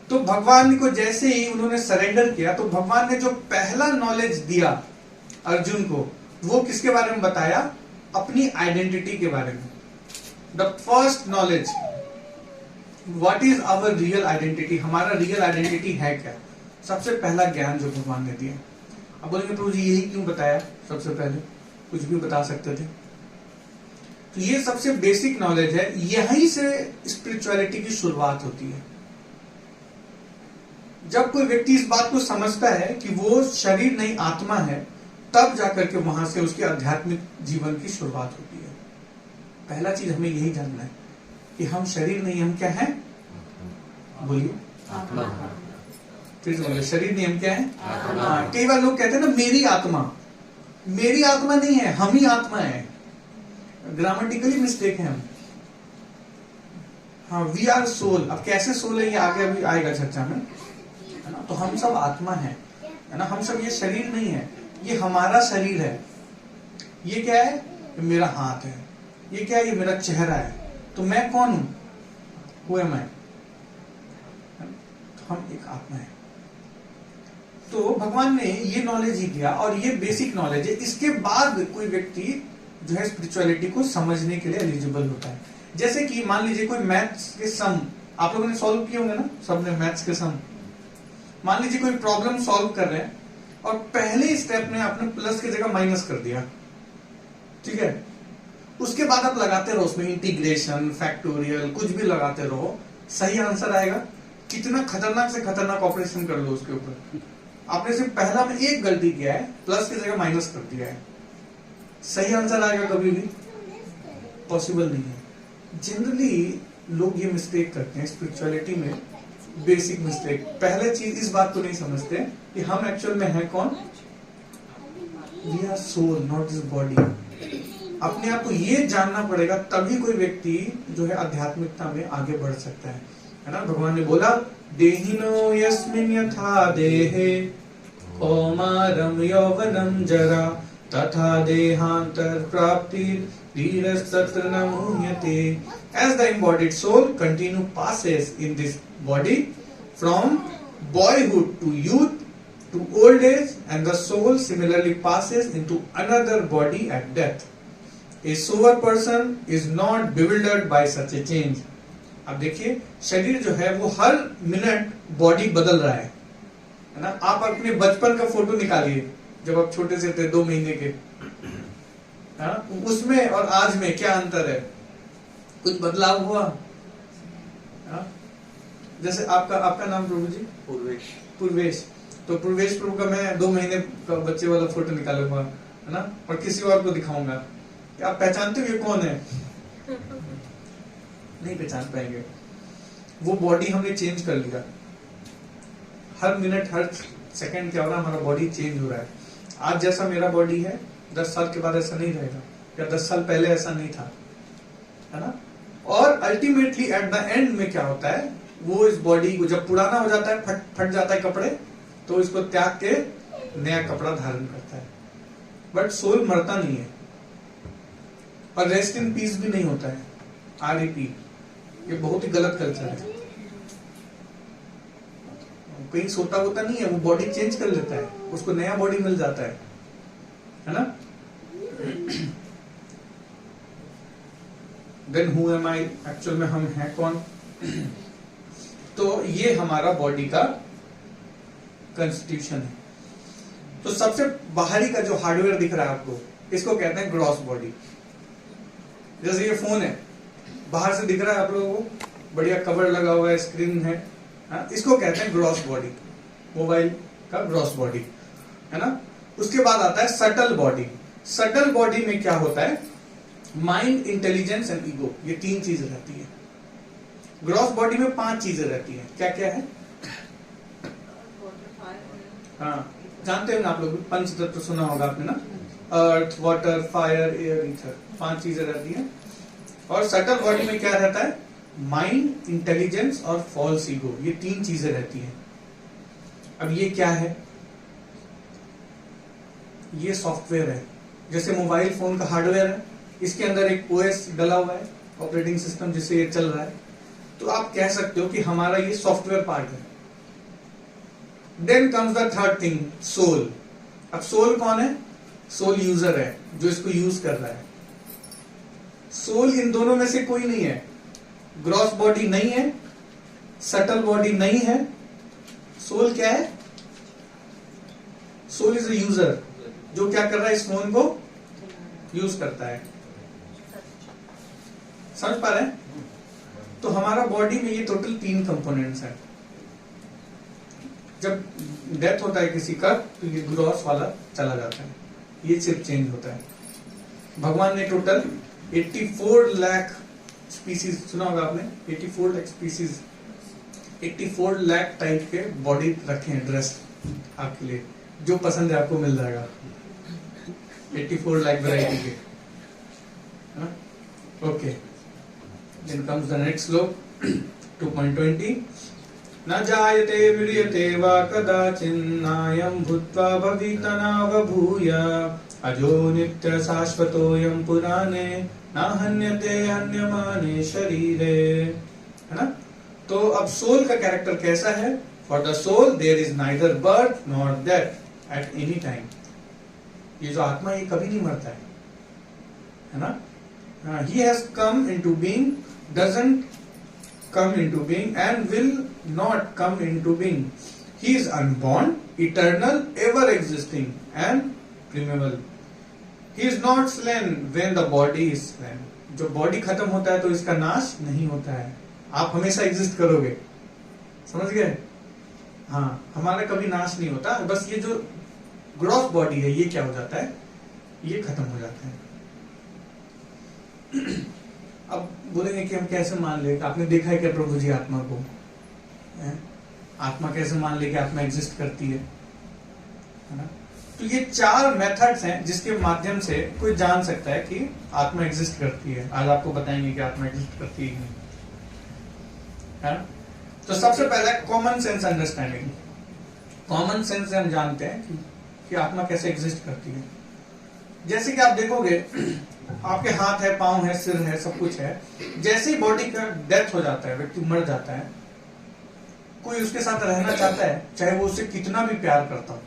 तो भगवान को जैसे ही उन्होंने सरेंडर किया, तो भगवान ने जो पहला नॉलेज दिया अर्जुन को, वो किसके बारे में बताया, अपनी आइडेंटिटी के बारे में। The first knowledge, what is our real identity, हमारा रियल आइडेंटिटी है क्या, सबसे पहला ज्ञान जो भगवान ने दिया। अब बोलेंगे प्रभु जी यही क्यों बताया, सबसे पहले कुछ भी बता सकते थे। तो ये सबसे बेसिक नॉलेज है, यहीं से स्पिरिचुअलिटी की शुरुआत होती है। जब कोई व्यक्ति इस बात को समझता है कि वो शरीर नहीं आत्मा है, तब जाकर के वहां से उसके आध्यात्मिक जीवन की शुरुआत होती है। पहला चीज हमें यही जानना है कि हम शरीर नहीं, हम क्या हैं, बोलिए, फिर से बोलो, शरीर नियम क्या है? हाँ, कई बार लोग कहते हैं ना मेरी आत्मा नहीं है, हम ही आत्मा है। ग्रामेटिकली मिस्टेक है हम। हाँ, वी आर सोल। अब कैसे सोल है ये आगे अभी आएगा चर्चा में, है ना। तो हम सब आत्मा है ना। हम सब, ये शरीर नहीं है, ये हमारा शरीर है। ये क्या है? ये मेरा हाथ है। ये क्या है? ये मेरा चेहरा है। तो मैं कौन हूं? Who am I? तो हम एक आत्मा है। तो भगवान ने ये नॉलेज ही दिया, और ये बेसिक नॉलेज है। इसके बाद कोई व्यक्ति जो है स्पिरिचुअलिटी को समझने के लिए एलिजिबल होता है। जैसे कि मान लीजिए कोई मैथ्स के सम आप लोगों ने सॉल्व किए होंगे ना, सबने मैथ्स के सम। मान लीजिए कोई प्रॉब्लम सॉल्व कर रहे हैं और पहले स्टेप में आपने प्लस की जगह माइनस कर दिया, ठीक है। उसके बाद आप लगाते रहो उसमें इंटीग्रेशन, फैक्टोरियल, कुछ भी लगाते रहो, सही आंसर आएगा। कितना खतरनाक से खतरनाक ऑपरेशन कर लो उसके ऊपर, आपने सिर्फ पहला में एक गलती किया है, प्लस की जगह माइनस कर दिया है, सही आंसर आएगा? कभी भी पॉसिबल नहीं है। जनरली लोग ये मिस्टेक करते हैं स्पिरिचुअलिटी में, बेसिक मिस्टेक। पहले चीज इस बात को नहीं समझते कि हम एक्चुअल में हैं कौन? We are soul, not this body. अपने आप को ये जानना पड़ेगा, तभी कोई व्यक्ति जो है आध्यात्मिकता में आगे बढ़ सकता है ना। भगवान ने बोला देहिनो यस्मिन् यथा देहे कौमारम यौवनम जरा तथा देहांतर प्राप्ति धीरस्तत्र न मुह्यते। As the embodied soul continue passes in this body from boyhood to youth to old age, and the soul similarly passes into another body at death. A sober person is not bewildered by such a change. अब देखिए, शरीर जो है वो हर मिनट बॉडी बदल रहा है ना। आप अपने बचपन का फोटो निकालिए, जब आप छोटे से थे, 2 महीने के, है ना, उसमें और आज में क्या अंतर है? कुछ बदलाव हुआ? हा? जैसे आपका नाम प्रभु जी? पूर्वेश। तो पूर्वेश प्रभु का मैं 2 महीने का बच्चे वाला फोटो निकालूंगा, है ना, और किसी और को दिखाऊंगा, क्या आप पहचानते हो ये कौन है? नहीं पहचान पाएंगे। वो बॉडी हमने चेंज कर लिया। हर मिनट, हर सेकंड क्या हो रहा है? हमारा बॉडी चेंज हो रहा है। आज जैसा मेरा बॉडी है, 10 साल के बाद ऐसा नहीं रहेगा, या 10 साल पहले ऐसा नहीं था, है ना। और अल्टीमेटली एट द एंड में क्या होता है? वो इस बॉडी को जब पुराना हो जाता है, फट जाता है कपड़े, तो इसको त्याग के नया कपड़ा धारण करता है। बट सोल मरता नहीं है, और रेस्ट इन पीस भी नहीं होता है। RIP, ये बहुत ही गलत कल्चर है। कहीं सोता होता नहीं है, वो बॉडी चेंज कर लेता है, उसको नया बॉडी मिल जाता है ना। Then who am I? Actual में हम हैं कौन? तो ये हमारा बॉडी का कंस्टिट्यूशन है। तो सबसे बाहरी का जो हार्डवेयर दिख रहा है आपको, इसको कहते हैं ग्रॉस बॉडी। जैसे ये फोन है, बाहर से दिख रहा है आप लोगों को, बढ़िया कवर लगा हुआ है, स्क्रीन है, इसको कहते हैं ग्रॉस बॉडी, मोबाइल का ग्रॉस बॉडी, है ना। उसके बाद आता है सटल बॉडी। सटल बॉडी में क्या होता है? माइंड, इंटेलिजेंस एंड ईगो, ये 3 चीजें रहती है। ग्रॉस बॉडी में 5 चीजें रहती हैं। क्या क्या है? हाँ, जानते हैं ना आप लोग, पंच तत्व सुना होगा आपने ना, अर्थ, वाटर, फायर, एयर, ईथर, 5 चीजें रहती हैं। और सटल बॉडी में क्या रहता है? माइंड, इंटेलिजेंस और फॉल्स ईगो, ये 3 चीजें रहती हैं। अब ये क्या है? ये सॉफ्टवेयर है। जैसे मोबाइल फोन का हार्डवेयर है, इसके अंदर एक OS डला हुआ है, ऑपरेटिंग सिस्टम, जिससे ये चल रहा है। तो आप कह सकते हो कि हमारा ये सॉफ्टवेयर पार्ट है। Then comes the third thing, soul. अब सोल कौन है? सोल यूजर है, जो इसको यूज कर रहा है। सोल इन दोनों में से कोई नहीं है। ग्रॉस बॉडी नहीं है, सटल बॉडी नहीं है। सोल क्या है? सोल इज अ यूजर, जो क्या कर रहा है? इस फोन को यूज करता है। समझ पा रहे हैं? तो हमारा बॉडी में ये टोटल 3 कंपोनेंट्स हैं। जब डेथ होता है किसी का, तो ये ग्रॉस वाला चला जाता है, ये सिर्फ चेंज होता है। भगवान ने टोटल 84 लाख स्पीसीज, सुना होगा आपने, 84 लाख स्पीसीज 84 लाख टाइप के बॉडी रखे हैं ड्रेस आपके लिए, जो पसंद है आपको मिल जाएगा। 84 लाख वैरायटी के, okay. Then comes the next shloka 2.20। न जायते म्रियते वा कदाचिन्नायं भूत्वा भविता न बभूय अजो नित्य शाश्वतोऽयं पुराणे न हन्यते हन्यमाने शरीरे, है ना। तो अब सोल का कैरेक्टर कैसा है? For the soul there is neither birth nor death at any time. ये जो आत्मा ये कभी नहीं मरता है ना। He has come into being, doesn't come into being and will not come into being. He is unborn, eternal, ever existing and primeval. He is not slain when the body is slain. जो बॉडी खत्म होता है तो इसका नाश नहीं होता है, आप हमेशा एग्जिस्ट करोगे, समझ गए? हाँ, हमारा कभी नाश नहीं होता, बस ये जो ग्रॉस बॉडी है ये क्या हो जाता है, ये खत्म हो जाता है। अब बोलेंगे कि हम कैसे मान ले, आपने देखा है क्या प्रभु जी आत्मा को? आत्मा कैसे मान ले कि आत्मा एग्जिस्ट करती है ना? तो ये 4 मेथड्स हैं जिसके माध्यम से कोई जान सकता है कि आत्मा एग्जिस्ट करती है। आज आपको बताएंगे कि आत्मा एग्जिस्ट करती है नहीं, है ना। तो सबसे पहला common sense understanding. Common sense से हम जानते हैं कि आत्मा कैसे एग्जिस्ट करती है। जैसे कि आप देखोगे आपके हाथ है, पांव है, सिर है, सब कुछ है, जैसे ही बॉडी का डेथ हो जाता है, व्यक्ति मर जाता है, कोई उसके साथ रहना चाहता है, चाहे वो उससे कितना भी प्यार करता हो।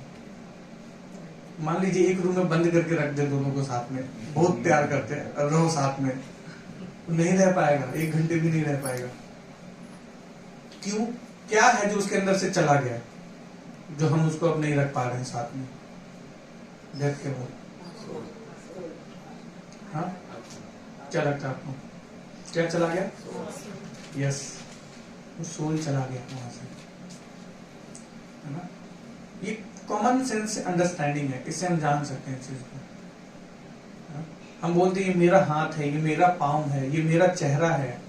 मान लीजिए एक रूम में बंद करके रख दे दोनों को साथ में, बहुत प्यार करते हैं, रहो साथ में, नहीं रह पाएगा, 1 घंटे भी नहीं रह पाएगा। क्यों? क्या है जो उसके अंदर से चला गया, जो हम उसको अब नहीं रख पा रहे हैं साथ में डेथ के बाद? हाँ, क्या लगता है आपको, क्या चला गया? यस, वो सोल चला गया वहां से, है ना। ये कॉमन सेंस अंडरस्टैंडिंग है, इससे हम जान सकते हैं इस चीज को। हम बोलते हैं ये मेरा हाथ है, ये मेरा पाँव है, ये मेरा चेहरा है,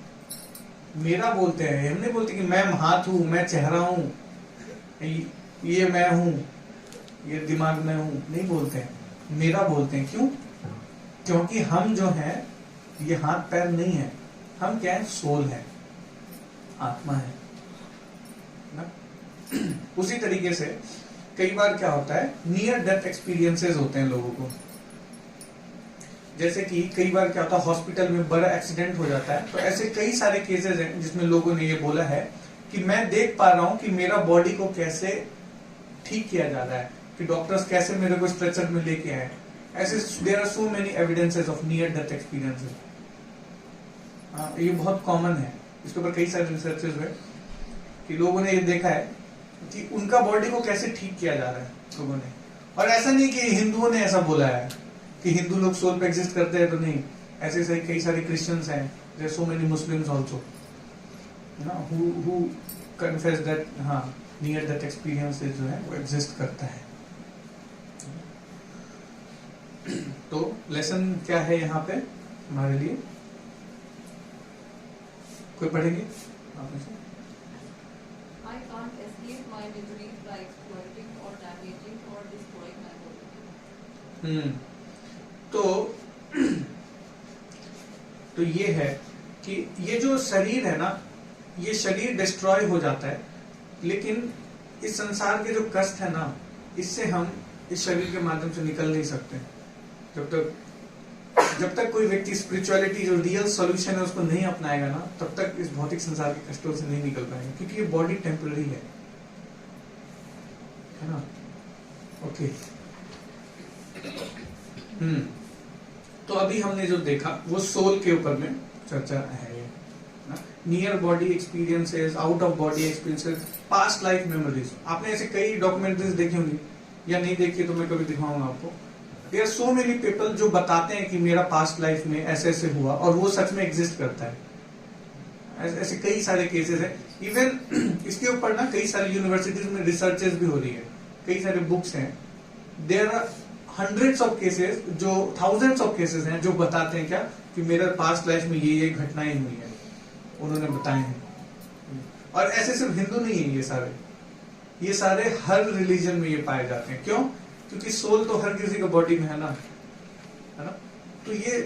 मेरा बोलते हैं, हम नहीं बोलते कि मैं हाथ हूं, मैं चेहरा हूं, ये मैं हूं, ये दिमाग में हूं, नहीं बोलते हैं, मेरा बोलते हैं। क्यों? क्योंकि हम जो है ये हाथ पैर नहीं है, हम क्या है? सोल है, आत्मा है ना। उसी तरीके से कई बार क्या होता है, नियर डेथ एक्सपीरियंसेस होते हैं लोगों को। जैसे कि कई बार क्या होता है, हॉस्पिटल में बड़ा एक्सीडेंट हो जाता है, तो ऐसे कई सारे केसेस हैं जिसमें लोगों ने ये बोला है कि मैं देख पा रहा हूं कि मेरा बॉडी को कैसे ठीक किया जा रहा है, कि डॉक्टर्स कैसे मेरे को स्ट्रेचर में लेके आए। ऐसे there are so many evidences of near death experiences. ये बहुत कॉमन है, इसके ऊपर कई सारे रिसर्चेस हुए कि लोगों ने ये देखा है कि उनका बॉडी को कैसे ठीक किया जा रहा है लोगों ने। और ऐसा नहीं कि हिंदुओं ने ऐसा बोला है कि हिंदू लोग सोल पे एग्जिस्ट करते हैं, तो नहीं, ऐसे सही कई सारे क्रिश्चियंस हैं, there so many Muslims also ना हु कन्फेस दैट हाँ नियर डेथ एक्सपीरियंसेस जो है वो एग्जिस्ट करता है। तो लेसन क्या है यहाँ पे हमारे लिए? कोई पढ़ेंगे आप में से? I can't escape my miseries by exploiting or damaging or destroying my body. तो ये है कि ये जो शरीर है ना, ये शरीर डिस्ट्रॉय हो जाता है, लेकिन इस संसार के जो कष्ट है ना, इससे हम इस शरीर के माध्यम से निकल नहीं सकते। जब तक कोई व्यक्ति स्पिरिचुअलिटी जो रियल सॉल्यूशन है उसको नहीं अपनाएगा ना, तब तक इस भौतिक संसार के कष्टों से नहीं निकल पाएगा, क्योंकि ये बॉडी टेम्पररी है ना। ओके, तो अभी हमने जो देखा वो सोल के ऊपर में चर्चा है ये ना। Near body experiences, out of body experiences, past life memories. आपने ऐसे कई डॉक्यूमेंट्रीज देखी होंगी, या नहीं देखी तो मैं कभी दिखाऊंगा आपको। There are so many people जो बताते हैं कि मेरा पास्ट लाइफ में ऐसे ऐसे हुआ, और वो सच में एग्जिस्ट करता है। ऐसे कई सारे केसेस हैं। इवन इसके ऊपर ना कई सारी यूनिवर्सिटीज में रिसर्चेस भी हो रही है, कई सारे बुक्स हैं। There are hundreds of cases, जो थाउजेंड्स ऑफ केसेस हैं, जो बताते हैं क्या कि मेरे पास्ट लाइफ में ये घटनाएं हुई है, उन्होंने बताए हैं। और ऐसे सिर्फ हिंदू नहीं है, ये सारे हर रिलीजन में ये पाए जाते हैं। क्यों? क्योंकि सोल तो हर किसी का बॉडी में है ना। तो ये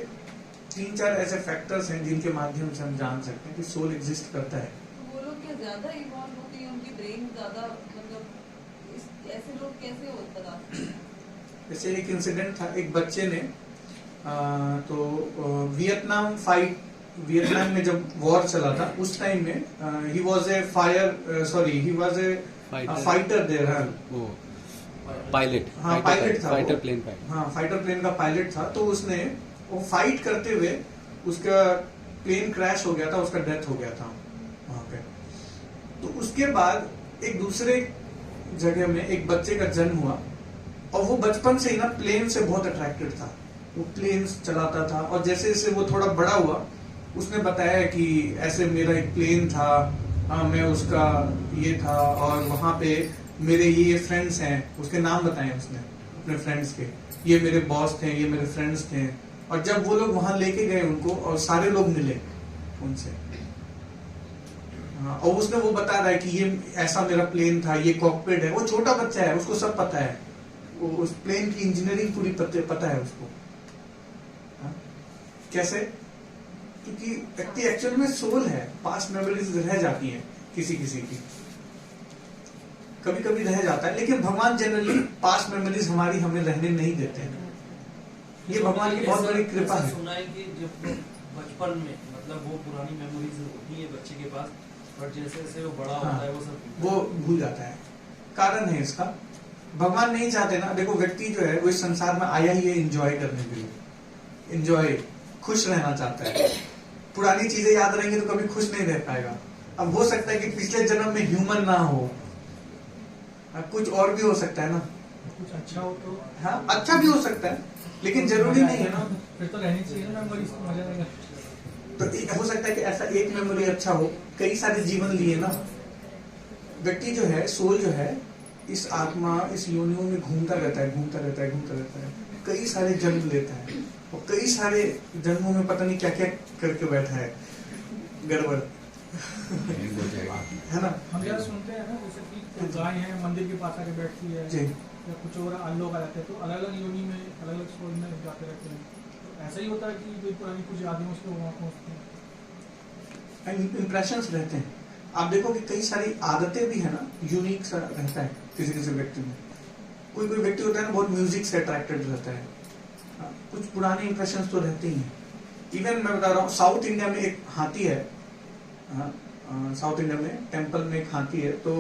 3-4 ऐसे फैक्टर्स हैं जिनके माध्यम से हम जान सकते हैं कि सोल एग्जिस्ट करता है। तो वो लोग क्या ज्यादा इवॉल्व होती है, उनकी ब्रेन ज्यादा, मतलब ऐसे लोग कैसे होता था? जैसे एक इंसिडेंट था, एक बच्चे ने वियतनाम में जब वॉर चला था उस टाइम में ही was a fighter there. Pilot था फाइटर वो। Plane pilot. हाँ, फाइटर प्लेन का पायलट था। तो उसने वो फाइट करते हुए उसका प्लेन क्रैश हो गया था, उसका डेथ हो गया था वहां पे। तो उसके बाद एक दूसरे जगह में एक बच्चे का जन्म हुआ और वो बचपन से ही ना प्लेन से बहुत अट्रैक्टेड था। वो प्लेन चलाता था और जैसे जैसे वो थोड़ा बड़ा हुआ उसने बताया कि ऐसे मेरा एक प्लेन था, मैं उसका ये था और वहां पे मेरे ये फ्रेंड्स हैं, उसके नाम बताए उसने अपने फ्रेंड्स के, ये मेरे बॉस थे, ये मेरे फ्रेंड्स थे। और जब वो लोग वहां लेके गए उनको और सारे लोग मिले उनसे, और उसने वो बता रहा है कि ये ऐसा मेरा प्लेन था, ये कॉकपिट है। वो छोटा बच्चा है, उसको सब पता है, वो उस प्लेन की इंजीनियरिंग पूरी पता है उसको। कैसे? क्योंकि व्यक्ति एक्चुअल में सोल है, पास्ट मेमोरीज रह जाती हैं किसी किसी की, कभी कभी रह जाता है, लेकिन भगवान जनरली पास्ट मेमोरीज हमारी हमें रहने नहीं देते हैं। ये भगवान की बहुत बड़ी कृपा है। सुना है कि जब बचपन में मतलब वो पुरानी मेमोरीज होती है बच्चे के पास, पर जैसे जैसे वो बड़ा होता है वो सब वो भूल जाता है। कारण है इसका, भगवान नहीं चाहते ना। देखो, व्यक्ति जो है वो इस संसार में आया ही है एंजॉय करने के लिए, एंजॉय, खुश रहना चाहता है। पुरानी चीजें याद रहेंगी तो कभी खुश नहीं रह पाएगा। अब हो सकता है कि पिछले जन्म में ह्यूमन ना हो, कुछ और भी हो सकता है ना, कुछ अच्छा हो तो हाँ, अच्छा भी हो सकता है, लेकिन जरूरी नहीं है ना। फिर तो रहनी चाहिए ना मेमोरी, मजा आएगा। तो हो सकता है कि ऐसा एक मेमोरी अच्छा हो, कई सारे जीवन लिए ना। व्यक्ति जो है, सोल जो है, इस आत्मा इस योनियों में घूमता रहता है, कई सारे जन्म लेता है और कई सारे जन्मों में पता नहीं क्या क्या करके बैठा है, गड़बड़ है ना। हम यार सुनते हैं ना, जैसे कि कोई गाय है मंदिर के पास आके बैठती है जी। या कुछ और लोग आ जाते हैं, तो अलग अलग योनि में अलग अलग सोल में जाते रहते हैं। तो ऐसा ही होता है कि कोई पुरानी कुछ यादें उसको वहाँ पहुँचती हैं, इंप्रेशंस रहते हैं। आप देखो कि कई सारी आदतें भी है ना, यूनिक सा रहता है किसी किसी व्यक्ति में। कोई कोई व्यक्ति होता है ना बहुत म्यूजिक से अट्रैक्टेड रहता है, कुछ पुराने इंप्रेशंस तो रहते ही हैं। इवन मैं बता रहा हूँ, साउथ इंडिया में एक हाथी है, साउथ इंडिया में टेम्पल में एक हाथी है, तो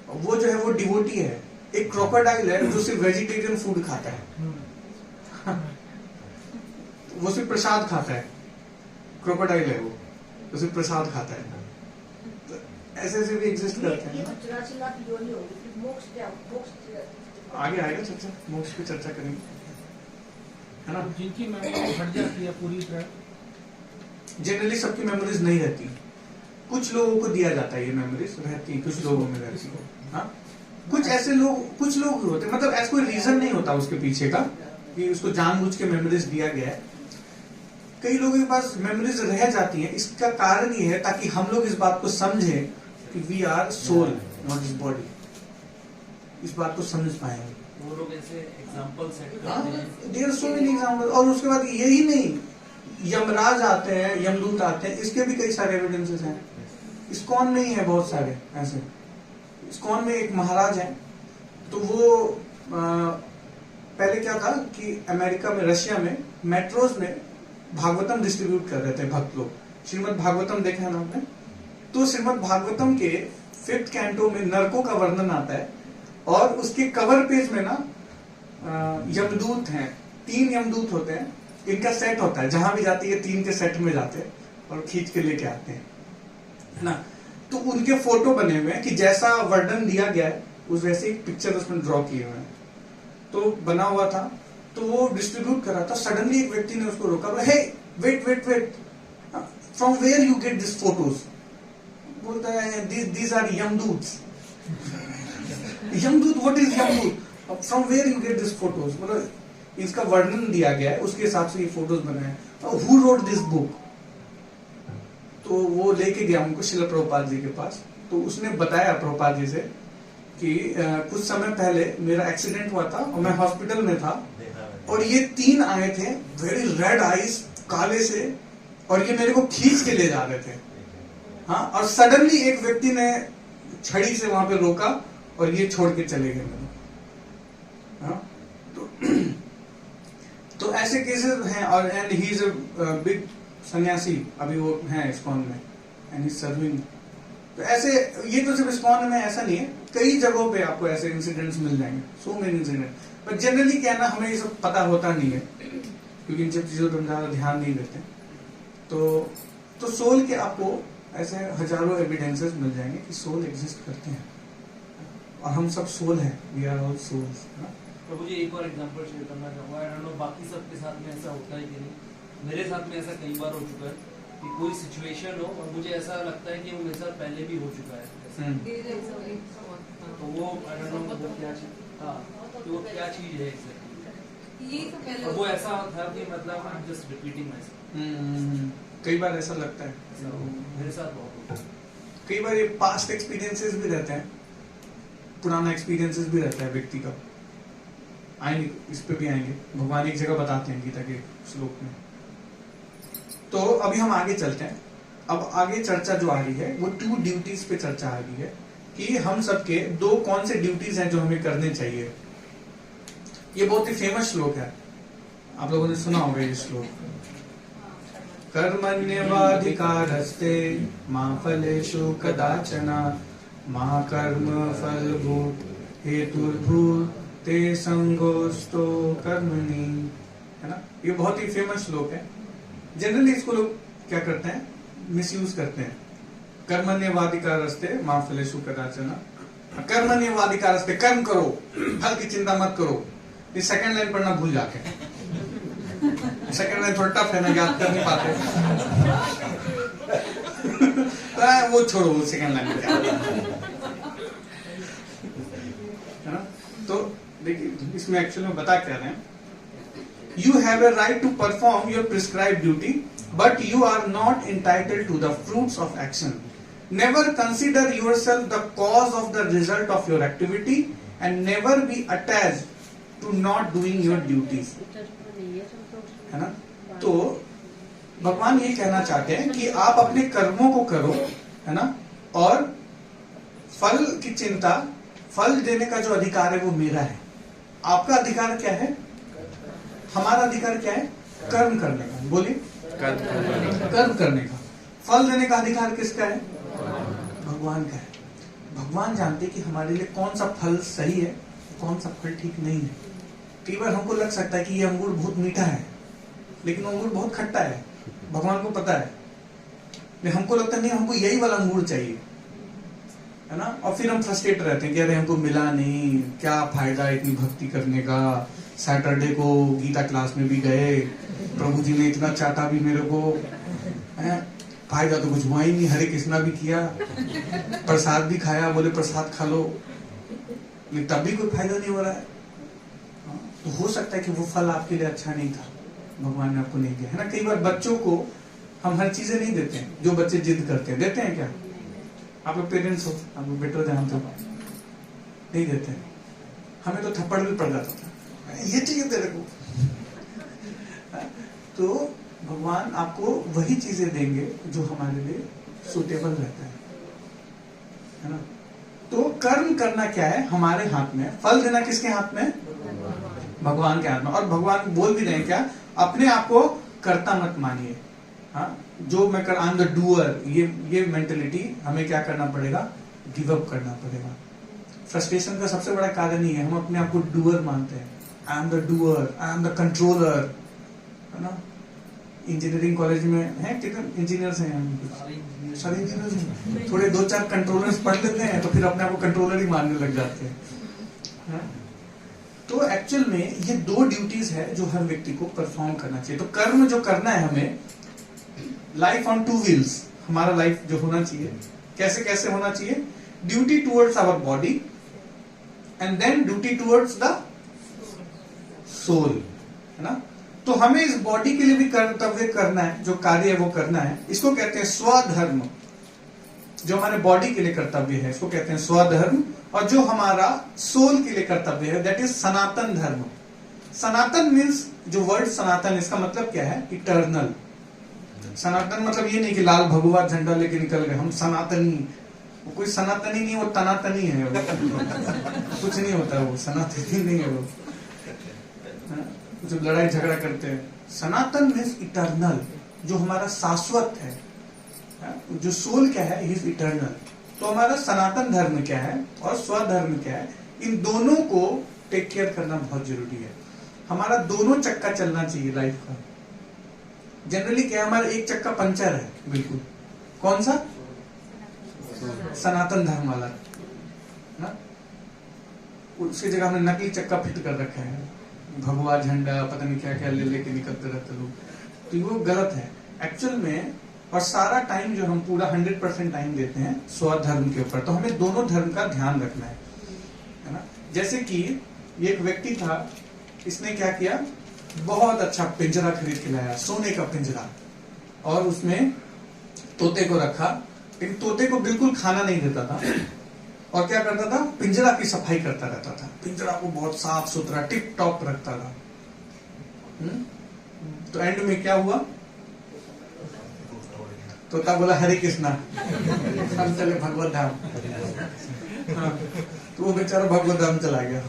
वो जो है वो डिवोटी है। एक क्रोकोडाइल है जो सिर्फ वेजिटेरियन फूड खाता है, वो सिर्फ प्रसाद खाता है। क्रोकोडाइल है वो, तो सिर्फ प्रसाद खाता है। तो ऐसे ऐसे भी एग्जिस्ट करते हैं। आगे आएगा चर्चा, मोक्ष पे चर्चा करेंगे, है ना। जिनकी मेमोरी हट जाती है पूरी तरह, जनरली सबकी मेमोरीज नहीं रहती, कुछ लोगों को दिया जाता है ये मेमोरीज, रहती कुछ लोगों में रहती है। हाँ, कुछ ऐसे लोग, कुछ लोग होते हैं, मतलब ऐसा कोई रीजन नहीं होता उसके पीछे का कि उसको जानबूझ के मेमोरीज दिया गया है। कई लोगों के पास मेमोरीज रह जाती हैं, इसका कारण ये है ताकि हम लोग इस बात को समझें कि we are soul not this body, इस बात को समझ पाएंगे। वो लोग ऐसे एग्जांपल सेट करते हैं, देयर सो मेनी एग्जांपल। और उसके बाद यही नहीं, यमराज आते हैं, यमदूत आते हैं, इसके भी कई सारे एविडेंसेस हैं। इस्कॉन में ही है बहुत सारे ऐसे। इस्कॉन में एक महाराज है, तो वो पहले क्या था कि अमेरिका में, रशिया में मेट्रोज में भागवतम डिस्ट्रीब्यूट कर रहे थे भक्त लोग। श्रीमद् भागवतम देखा है ना आपने? तो श्रीमद् भागवतम के 5th कैंटो में नरकों का वर्णन आता है और उसके कवर पेज में ना यमदूत हैं, 3 यमदूत होते हैं, इनका सेट होता है, जहां भी जाती है 3 के सेट में जाते हैं और खींच के लेके आते हैं, है ना। तो उनके फोटो बने हुए हैं कि जैसा वर्णन दिया गया है उस वैसे ही पिक्चर उसमें ड्रॉ किए हुए हैं, तो बना हुआ था। तो वो डिस्ट्रीब्यूट कर रहा था, सडनली एक व्यक्ति ने उसको रोका, hey wait wait wait, from where you get this photos? बोलता है these are Yamdoots. Yamdoot, what is Yamdoot? From where you get this photos? मतलब इसका वर्णन दिया गया है, उसके हिसाब से ये फोटोज बनाए। Who wrote this book? तो वो लेके गया उनको शिला प्रभुपाद जी के पास। तो उसने बताया प्रभुपाद जी से कि कुछ समय पहले मेरा एक्सीडेंट हुआ था और मैं हॉस्पिटल में था और ये 3 आए थे, वेरी रेड आईज, काले से, और ये मेरे को खींच के ले जा रहे थे। हाँ, और सडनली एक व्यक्ति ने छड़ी से वहां पे रोका और ये छोड़ के चले गए मेरे। हाँ, तो ऐसे केसेस हैं। और and he is a big सन्यासी, अभी वो है इस्कॉन में एंड ही सर्विंग। तो ऐसे ये तो सिर्फ इस्कॉन में ऐसा नहीं है, कई जगहों पे आपको ऐसे इंसिडेंट्स मिल जाएंगे, so many incident. But generally क्या है ना, हमें ये सब पता होता नहीं है क्योंकि इन सब चीजों पर हम ज्यादा ध्यान नहीं देते। तो सोल के आपको ऐसे हजारों एविडेंसेस मिल जाएंगे कि सोल एग्जिस्ट करते हैं और हम सब सोल हैं, वी आर ऑल सोल्स। तो मुझे एक और एग्जांपल शेयर करना चाहूँगा। आई डोंट नो बाकी सबके साथ में ऐसा होता है कि नहीं, मेरे साथ में ऐसा कई बार हो चुका है कि कोई सिचुएशन हो और मुझे ऐसा लगता है कि वो मेरे साथ पहले भी हो चुका है। तो वो आई डोंट नो वो क्या चीज, हाँ, तो वो क्या चीज है एग्जैक्टली, और वो ऐसा था कि मतलब I am just repeating my self. कई बार ऐसा लगता है, मेरे साथ बहुत होता है। कई बार ये पास्ट एक्सपीरियंसेस भी रहते हैं, पुराना एक्सपीरियंसेस भी रहता है व्यक्ति का। आएंगे, इस पे भी आएंगे, भगवान एक जगह बताते हैं गीता के श्लोक में। तो अभी हम आगे चलते हैं। अब आगे चर्चा जो आ रही है वो 2 ड्यूटीज पे चर्चा आ रही है कि हम सबके 2 कौन से ड्यूटीज हैं जो हमें करने चाहिए। ये बहुत ही फेमस श्लोक है, आप लोगों ने सुना होगा ये श्लोक। कर्मण्येवाधिकारस्ते मा फलेषु कदाचन मा कर्म फलभूत हेतुर्भूते संगोस्तो कर्मणि, है ना। ये बहुत ही फेमस श्लोक है। जनरली इसको लोग क्या करते हैं, मिसयूज करते हैं। कर्मण्येवाधिकारस्ते मा फलेषु कदाचन, कर्मण्येवाधिकारस्ते, कर्म करो, फल की चिंता मत करो। ये सेकंड लाइन पढ़ना भूल जाते हैं। सेकंड लाइन थोड़ा टफ है ना, याद कर नहीं पाते। तो वो छोड़ो, सेकंड लाइन है ना। तो देखिए इसमें एक्चुअली में बता क्या रहे हैं, you have a right to perform your prescribe duty but you are not entitled to the fruits of action. Never consider yourself the cause of the result of your activity and never be attached to not doing your duties, है ना। तो भगवान ये कहना चाहते हैं कि आप अपने कर्मों को करो, है ना, और फल की चिंता, फल देने का जो अधिकार है वो मेरा है। आपका अधिकार क्या है, हमारा अधिकार क्या है, कर्म करने का। बोलिए, कर्म करने का। फल देने का अधिकार किसका है, भगवान का है। भगवान जानते कि हमारे लिए कौन सा फल सही है, कौन सा फल ठीक नहीं है। कई बार हमको लग सकता है कि ये अंगूर बहुत मीठा है लेकिन अंगूर बहुत खट्टा है, भगवान को पता है। लेकिन हमको लगता नहीं, हमको यही वाला अंगूर चाहिए, है ना। और फिर हम फ्रस्ट्रेट रहते हैं कि अरे हमको मिला नहीं, क्या फायदा इतनी भक्ति करने का। सैटरडे को गीता क्लास में भी गए, प्रभु जी ने इतना चाटा भी मेरे को, फायदा तो कुछ हुआ ही नहीं। हरे कृष्णा भी किया, प्रसाद भी खाया, बोले प्रसाद खा लो, लेकिन तब भी कोई फायदा नहीं हो रहा है। तो हो सकता है कि वो फल आपके लिए अच्छा नहीं था, भगवान ने आपको नहीं दिया, है ना। कई बार बच्चों को हम हर चीजें नहीं देते हैं, जो बच्चे जिद करते हैं। देते हैं क्या, आप लोग पेरेंट्स हो, आप लोग बेटर जानते हो, नहीं देते हैं। हमें तो थप्पड़ भी पड़ जाता था, ये चाहिए तेरे को। तो भगवान आपको वही चीजें देंगे जो हमारे लिए सुटेबल रहता है ना। तो कर्म करना क्या है, हमारे हाथ में। फल देना किसके हाथ में, भगवान के हाथ में। और भगवान बोल भी रहे हैं क्या, अपने आप को कर्ता मत मानिए। हाँ, जो मैं कर, आई एम द डूअर, ये मेंटेलिटी हमें क्या करना पड़ेगा, गिव अप करना पड़ेगा। फ्रस्ट्रेशन का सबसे बड़ा कारण ही है, हम अपने आप को डूअर मानते हैं। I am the doer, I am the controller, है ना। इंजीनियरिंग कॉलेज में है, कितने इंजीनियर्स हैं, सारे इंजीनियर्स हैं। थोड़े 2-4 कंट्रोलर्स पढ़ लेते हैं तो फिर अपने आप को कंट्रोलर ही मानने लग जाते हैं। तो एक्चुअल में ये 2 ड्यूटीज है जो हर व्यक्ति को परफॉर्म करना चाहिए। तो कर्म जो करना है हमें, लाइफ ऑन 2 व्हील्स, हमारा लाइफ जो होना चाहिए, कैसे कैसे होना चाहिए, duty towards our body and then duty towards the soul, है ना। तो हमें इस बॉडी के लिए भी कर्तव्य करना है, जो कार्य है वो करना है। इसको कहते हैं स्वधर्म। जो हमारे बॉडी के लिए कर्तव्य है इसको कहते हैं स्वधर्म, और जो हमारा सोल के लिए कर्तव्य है दैट इज सनातन धर्म। सनातन मीन्स, जो वर्ड सनातन इसका मतलब क्या है? इटर्नल। सनातन मतलब ये नहीं कि लाल भगवा झंडा लेके निकल गए हम सनातनी। वो कोई सनातनी नहीं, वो तनातनी है वो। कुछ नहीं होता वो, सनातनी नहीं है वो। जो लड़ाई झगड़ा करते हैं। सनातन मीन्स इटर्नल, जो हमारा शाश्वत है। जो सोल क्या है? He is eternal. तो हमारा सनातन धर्म क्या है और स्वधर्म क्या है, इन दोनों को टेक केयर करना बहुत जरूरी है। हमारा दोनों चक्का चलना चाहिए लाइफ का। जनरली क्या है, हमारा एक चक्का पंचर है बिल्कुल। कौन सा? सनातन धर्म वाला ना। उसकी जगह हमने नकली चक्का फिट कर रखा है, भगवा झंडा पता नहीं क्या क्या ले लेके निकलते रहते लोग। तो वो गलत है एक्चुअल में। और सारा टाइम जो हम पूरा 100% टाइम देते हैं स्वधर्म के ऊपर, तो हमें दोनों धर्म का ध्यान रखना है ना। जैसे कि एक व्यक्ति था, इसने क्या किया, बहुत अच्छा पिंजरा खरीद के लाया, सोने का पिंजरा, और उसमें तोते को रखा। लेकिन तोते को बिल्कुल खाना नहीं देता था, और क्या करता था, पिंजरा की सफाई करता रहता था। पिंजरा को बहुत साफ सुथरा टिप टॉप रखता था। तो एंड में क्या हुआ, तोता बोला हरे कृष्णा, हम चले भगवत धाम। हाँ, तो वो बेचारा भगवत धाम चला गया।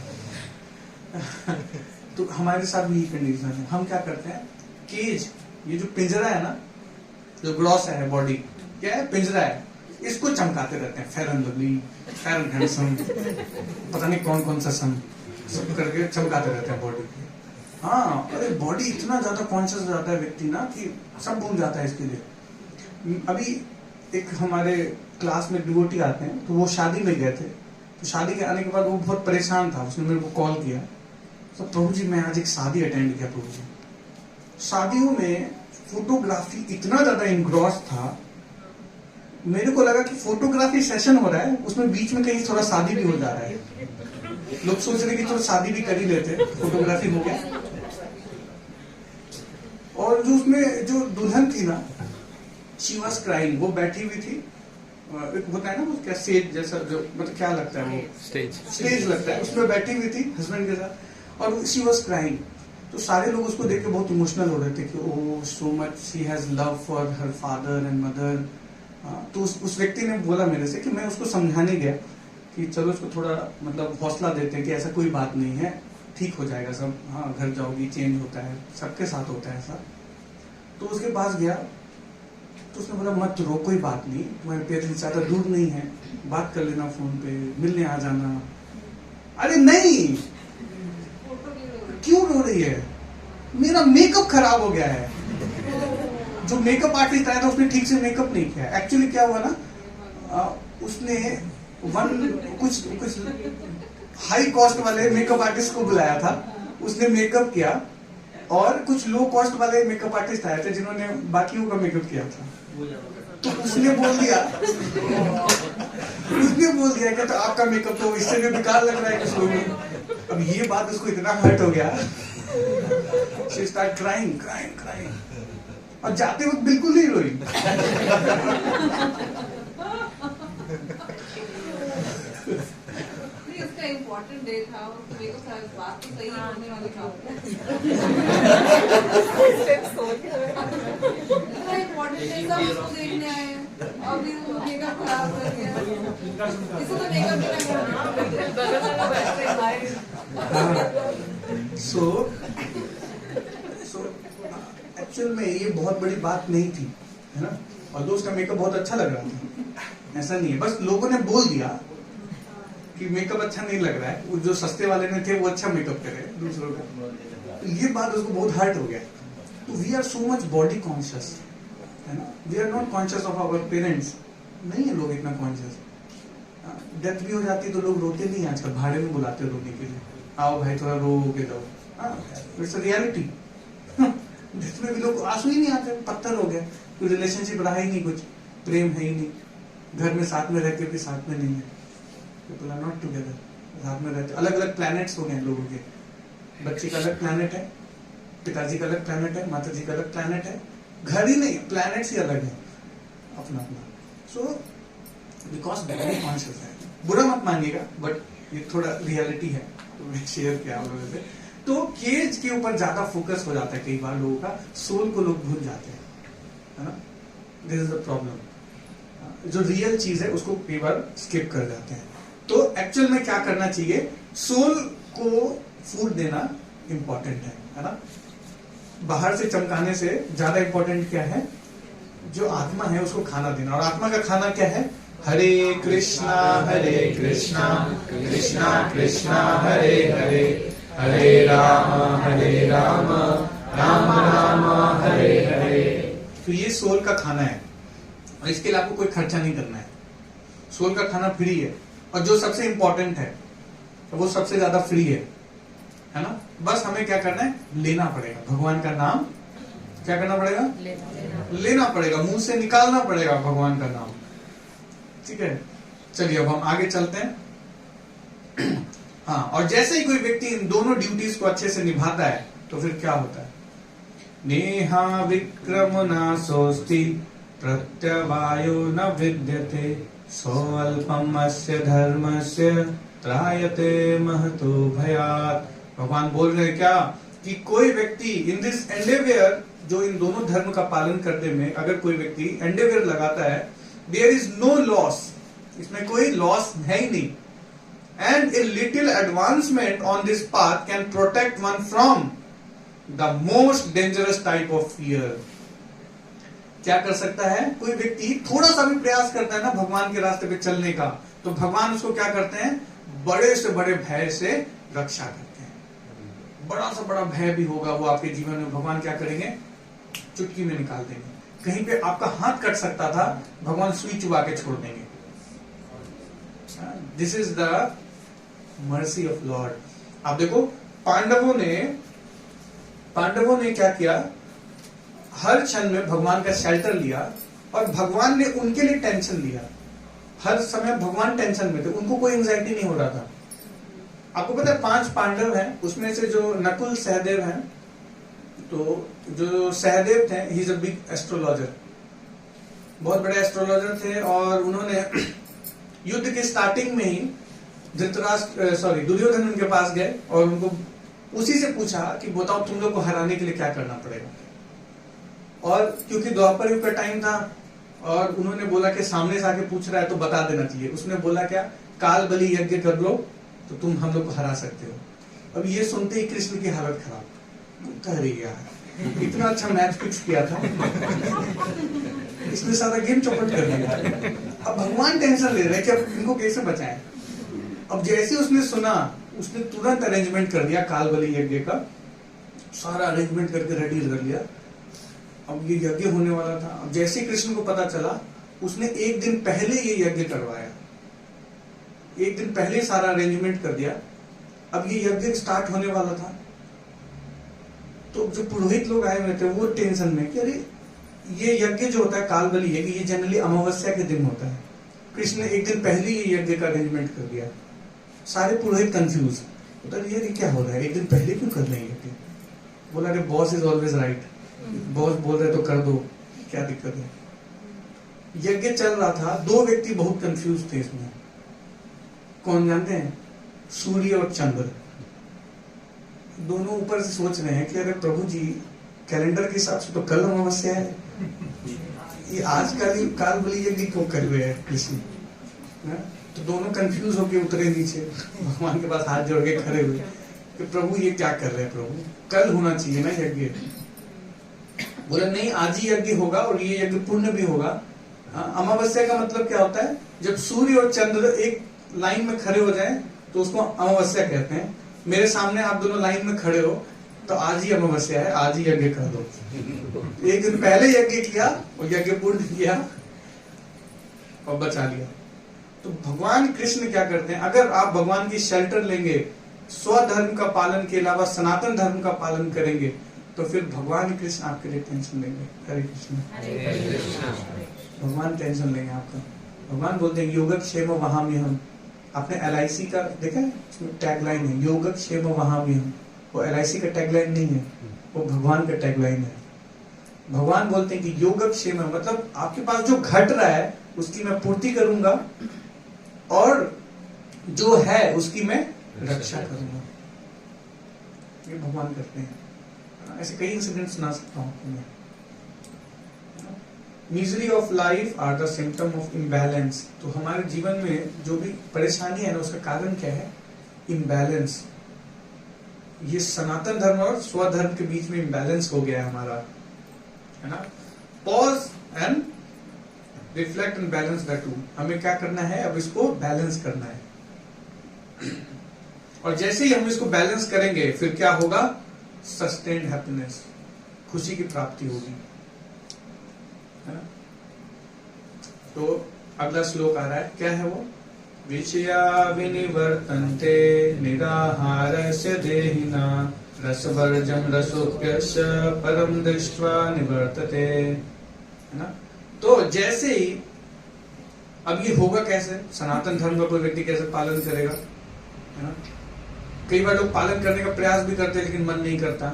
तो हमारे साथ भी कंडीशन है। हम क्या करते हैं, केज, ये जो पिंजरा है ना, जो ग्लॉस है बॉडी, क्या है, पिंजरा है, इसको चमकाते रहते हैं। Fair and lovely, fair and handsome, पता नहीं कौन कौन सा सम, सब करके चमकाते रहते हैं बॉडी। हाँ, अरे बॉडी इतना ज्यादा कॉन्शियस हो जाता है व्यक्ति ना कि सब भूल जाता है इसके लिए। अभी एक हमारे क्लास में डिवोटी आते हैं, तो वो शादी में गए थे। तो शादी के आने के बाद वो बहुत परेशान था, उसने मेरे को कॉल किया, तो प्रभु जी मैं आज एक शादी अटेंड किया प्रभु जी। शादियों में फोटोग्राफी इतना ज्यादा इंग्रॉस था, मेरे को लगा कि फोटोग्राफी सेशन हो रहा है, उसमें बीच में कहीं थोड़ा शादी भी हो जा रहा है। लोग सोच रहे कि थोड़ा शादी भी कर ही लेते, फोटोग्राफी हो गया। और जो उसमें जो दुल्हन थी ना, शी वॉज क्राइंग, वो बैठी हुई थी। एक होता है ना वो क्या सेज जैसा, जो मतलब क्या लगता है वो स्टेज लगता है, उसमें बैठी हुई थी हस्बैंड के साथ, और शी वॉज क्राइंग। तो सारे लोग उसको देख के बहुत इमोशनल हो रहे थे कि oh so much she has love for her father and mother. तो उस व्यक्ति ने बोला मेरे से कि मैं उसको समझाने गया कि चलो उसको थोड़ा मतलब हौसला देते हैं कि ऐसा कोई बात नहीं है, ठीक हो जाएगा सब। हाँ, घर जाओगी, चेंज होता है, सबके साथ होता है ऐसा। तो उसके पास गया, तो उसने बोला मत रो, कोई बात नहीं, तुम्हारे पेरेंट्स ज्यादा दूर नहीं है, बात कर लेना फोन पे, मिलने आ जाना। अरे नहीं, क्यों रो रही है, मेरा मेकअप खराब हो गया है। जो मेकअप आर्टिस्ट आया था उसने ठीक से मेकअप नहीं किया। एक्चुअली क्या हुआ ना, उसने कुछ हाई कॉस्ट वाले मेकअप आर्टिस्ट को बुलाया था, उसने मेकअप किया, और कुछ लो कॉस्ट वाले मेकअप आर्टिस्ट आए थे जिन्होंने बाकियों का मेकअप किया था। तो उसने बोल दिया कि तो आपका मेकअप तो इससे भी बेकार लग रहा है कुछ लोगों को। अब ये बात उसको इतना हर्ट हो गया, she started crying, और जाते वक्त बिल्कुल नहीं रोई। इसका इम्पोर्टेंट डे था, मेरे को शायद बात तो सही होने वाली था। इतना इम्पोर्टेंट डे था, उसको देखने आए हैं, अभी वो मेकअप खराब कर गया। इसे तो मेकअप भी नहीं। सो एक्चुअल में ये बहुत बड़ी बात नहीं थी, है ना। और दोस्त का मेकअप बहुत अच्छा लग रहा था, ऐसा नहीं है, बस लोगों ने बोल दिया कि मेकअप अच्छा नहीं लग रहा है। वो जो सस्ते वाले ने थे वो अच्छा मेकअप करे दूसरों का, तो ये बात उसको बहुत हर्ट हो गया। तो we are so much body conscious, है ना, we are not conscious of our parents. नहीं है लोग इतना कॉन्शियस। डेथ भी हो जाती है तो लोग रोते नहीं आजकल, भाड़े में बुलाते रोने के लिए, आओ भाई थोड़ा रो के जाओ। It's a reality. जिसमें भी लोग आंसू ही नहीं आते, पत्थर हो गए, कोई रिलेशनशिप रहा ही नहीं, कुछ प्रेम है ही नहीं, घर में साथ में रह के भी साथ में नहीं है, पीपल आर नॉट टुगेदर, साथ में रहते, अलग अलग प्लैनेट्स हो गए लोगों के। बच्चे का अलग प्लैनेट है, पिताजी का अलग प्लैनेट है, माता जी का अलग प्लैनेट है, घर ही नहीं, प्लैनेट्स ही अलग है अपना अपना। सो बिकॉज डैडी कॉन्शियस है, बुरा मत मानिएगा, बट ये थोड़ा रियलिटी है तो मैं शेयर किया आप लोगों से। तो केज के ऊपर ज्यादा फोकस हो जाता है कई बार लोगों का, सोल को लोग भूल जाते हैं, है ना, दिस इज द प्रॉब्लम। जो रियल चीज है उसको कई बार स्किप कर जाते हैं। तो एक्चुअल में क्या करना चाहिए, सोल को फूड देना इंपॉर्टेंट है ना। बाहर से चमकाने से ज्यादा इंपॉर्टेंट क्या है, जो आत्मा है उसको खाना देना। और आत्मा का खाना क्या है, हरे कृष्णा कृष्णा कृष्णा हरे हरे, हरे राम राम राम हरे हरे। तो ये सोल का खाना है और इसके लिए आपको कोई खर्चा नहीं करना है। सोल का खाना फ्री है और जो सबसे इंपॉर्टेंट है वो सबसे ज्यादा फ्री है ना। बस हमें क्या करना है, लेना पड़ेगा भगवान का नाम। क्या करना पड़ेगा, लेना पड़ेगा, मुंह से निकालना पड़ेगा भगवान का नाम। ठीक है, चलिए अब हम आगे चलते हैं। हाँ, और जैसे ही कोई व्यक्ति इन दोनों ड्यूटीज को अच्छे से निभाता है तो फिर क्या होता है, नेहा विक्रम न सोस्ति प्रत्यवायो न विद्यते सोऽल्पम अस्य धर्मस्य त्रायते महतो भयात्। भगवान बोल रहे हैं क्या कि कोई व्यक्ति इन दिस एंडेवियर, जो इन दोनों धर्म का पालन करने में अगर कोई व्यक्ति एंडेवियर लगाता है, देयर इज नो लॉस, इसमें कोई लॉस है ही नहीं। And a little advancement on this path can protect one from the most dangerous type of fear. क्या कर सकता है, कोई व्यक्ति थोड़ा सा भी प्रयास करता है ना भगवान के रास्ते पे चलने का, तो भगवान उसको क्या करते हैं, बड़े से बड़े भय से रक्षा करते हैं। बड़ा सा बड़ा भय भी होगा वो आपके जीवन में, भगवान क्या करेंगे, चुटकी में निकाल देंगे। कहीं पे आपका हाथ कट सकता था, भगवान सुई चुबा के छोड़ देंगे। This is the mercy of Lord. आप देखो पांडवों ने क्या किया, हर क्षण में भगवान का शेल्टर लिया और भगवान ने उनके लिए टेंशन लिया। हर समय भगवान टेंशन में थे, उनको कोई एंजाइटी नहीं हो रहा था। आपको पता है 5 पांडव हैं, उसमें से जो नकुल सहदेव हैं, तो जो सहदेव थे, ही इज अ बिग एस्ट्रोलॉजर, बहुत बड़े एस्ट्रोलॉजर थे। और उन्होंने युद्ध के स्टार्टिंग में ही दुर्योधन उनके पास गए और उनको उसी से पूछा कि बताओ तुम लोग को हराने के लिए क्या करना पड़ेगा। और क्योंकि द्वापर युग का टाइम था और उन्होंने बोला कि सामने से आके पूछ रहा है तो बता देना चाहिए। उसने बोला क्या, काल बलि यज्ञ कर लो तो तुम हम लोग को हरा सकते हो। अब ये सुनते ही कृष्ण की हालत खराब, अरे यार इतना अच्छा मैच फिक्स किया था, इसने सारा गेम चौपट कर दिया। अब भगवान टेंशन ले रहे हैं कि अब इनको कैसे बचाएं। अब जैसे उसने सुना, उसने तुरंत अरेंजमेंट कर दिया काल बलि यज्ञ का, सारा अरेंजमेंट करके रेडी कर लिया। अब ये यज्ञ होने वाला था। अब जैसे कृष्ण को पता चला, उसने एक दिन पहले ये यज्ञ करवाया, एक दिन पहले सारा अरेंजमेंट कर दिया। अब ये यज्ञ स्टार्ट होने वाला था, तो जो पुरोहित लोग आए हुए थे वो टेंशन में कि अरे ये यज्ञ जो होता है काल बलि यज्ञ, ये जनरली अमावस्या के दिन होता है। कृष्ण ने एक दिन पहले ये यज्ञ का अरेंजमेंट कर दिया। सारे पुरोहित कंफ्यूज, ये क्या हो रहा है, एक दिन पहले क्यों कर रहे हैं यज्ञ। बोला अरे boss is always right, boss बोल रहे तो कर दो, क्या दिक्कत है। यज्ञ चल रहा था, 2 व्यक्ति बहुत कंफ्यूज थे इसमें। कौन जानते हैं, सूर्य और चंद्र। दोनों ऊपर से सोच रहे हैं कि अरे प्रभु जी कैलेंडर के हिसाब से तो कल अमावस्या है, ये आज काल बलि यज्ञ क्यों कर रहे हैं कृष्ण। तो दोनों कंफ्यूज होके उतरे नीचे, भगवान के पास हाथ जोड़ के खड़े हुए कि प्रभु ये क्या कर रहे हैं, प्रभु कल होना चाहिए ना यज्ञ। बोले नहीं, आज ही यज्ञ होगा और ये यज्ञ पूर्ण भी होगा। अमावस्या का मतलब क्या होता है, जब सूर्य और चंद्र एक लाइन में खड़े हो जाए तो उसको अमावस्या कहते हैं। मेरे सामने आप दोनों लाइन में खड़े हो तो आज ही अमावस्या है, आज ही यज्ञ कर दो। एक दिन पहले यज्ञ किया और यज्ञ पूर्ण किया और बचा लिया। तो भगवान कृष्ण क्या करते हैं, अगर आप भगवान की शेल्टर लेंगे, स्वधर्म का पालन के अलावा सनातन धर्म का पालन करेंगे, तो फिर भगवान कृष्ण आपके लिए टेंशन लेंगे। हरे कृष्ण। भगवान टेंशन लेंगे आपका। भगवान बोलते हैं योगक्षेम वहाम्यहम्। आपने LIC का देखा है, उसमें टैगलाइन है योगक्षेम वहाम्यहम्। वो LIC का टैगलाइन नहीं है, वो भगवान का टैगलाइन है। भगवान बोलते हैं कि योगक्षेम, मतलब आपके पास जो घट रहा है उसकी मैं पूर्ति करूंगा और जो है उसकी मैं रक्षा करूंगा। ये भगवान करते हैं। ऐसे कई इंसिडेंट सुना सकता हूं तुम्हें। Misery of life are the symptom of imbalance. तो हमारे जीवन में जो भी परेशानी है ना, उसका कारण क्या है? इम्बैलेंस। ये सनातन धर्म और स्वधर्म के बीच में इम्बैलेंस हो गया है हमारा, है ना। Pause and reflect and balance the two. हमें क्या करना है? अब इसको बैलेंस करना है। और जैसे ही हम इसको बैलेंस करेंगे फिर क्या होगा? सस्टेन्ड हैप्पीनेस, खुशी की प्राप्ति होगी, है ना। तो अगला श्लोक आ रहा है, क्या है वो? विषया विनिवर्तन्ते निराहारस्य देहिना रसवर्जं रसोप्यस्य परम दृष्ट्वा निवर्तते, है ना। तो जैसे ही, अब ये होगा कैसे? सनातन धर्म का कोई व्यक्ति कैसे पालन करेगा, है ना। कई बार लोग पालन करने का प्रयास भी करते हैं लेकिन मन नहीं करता।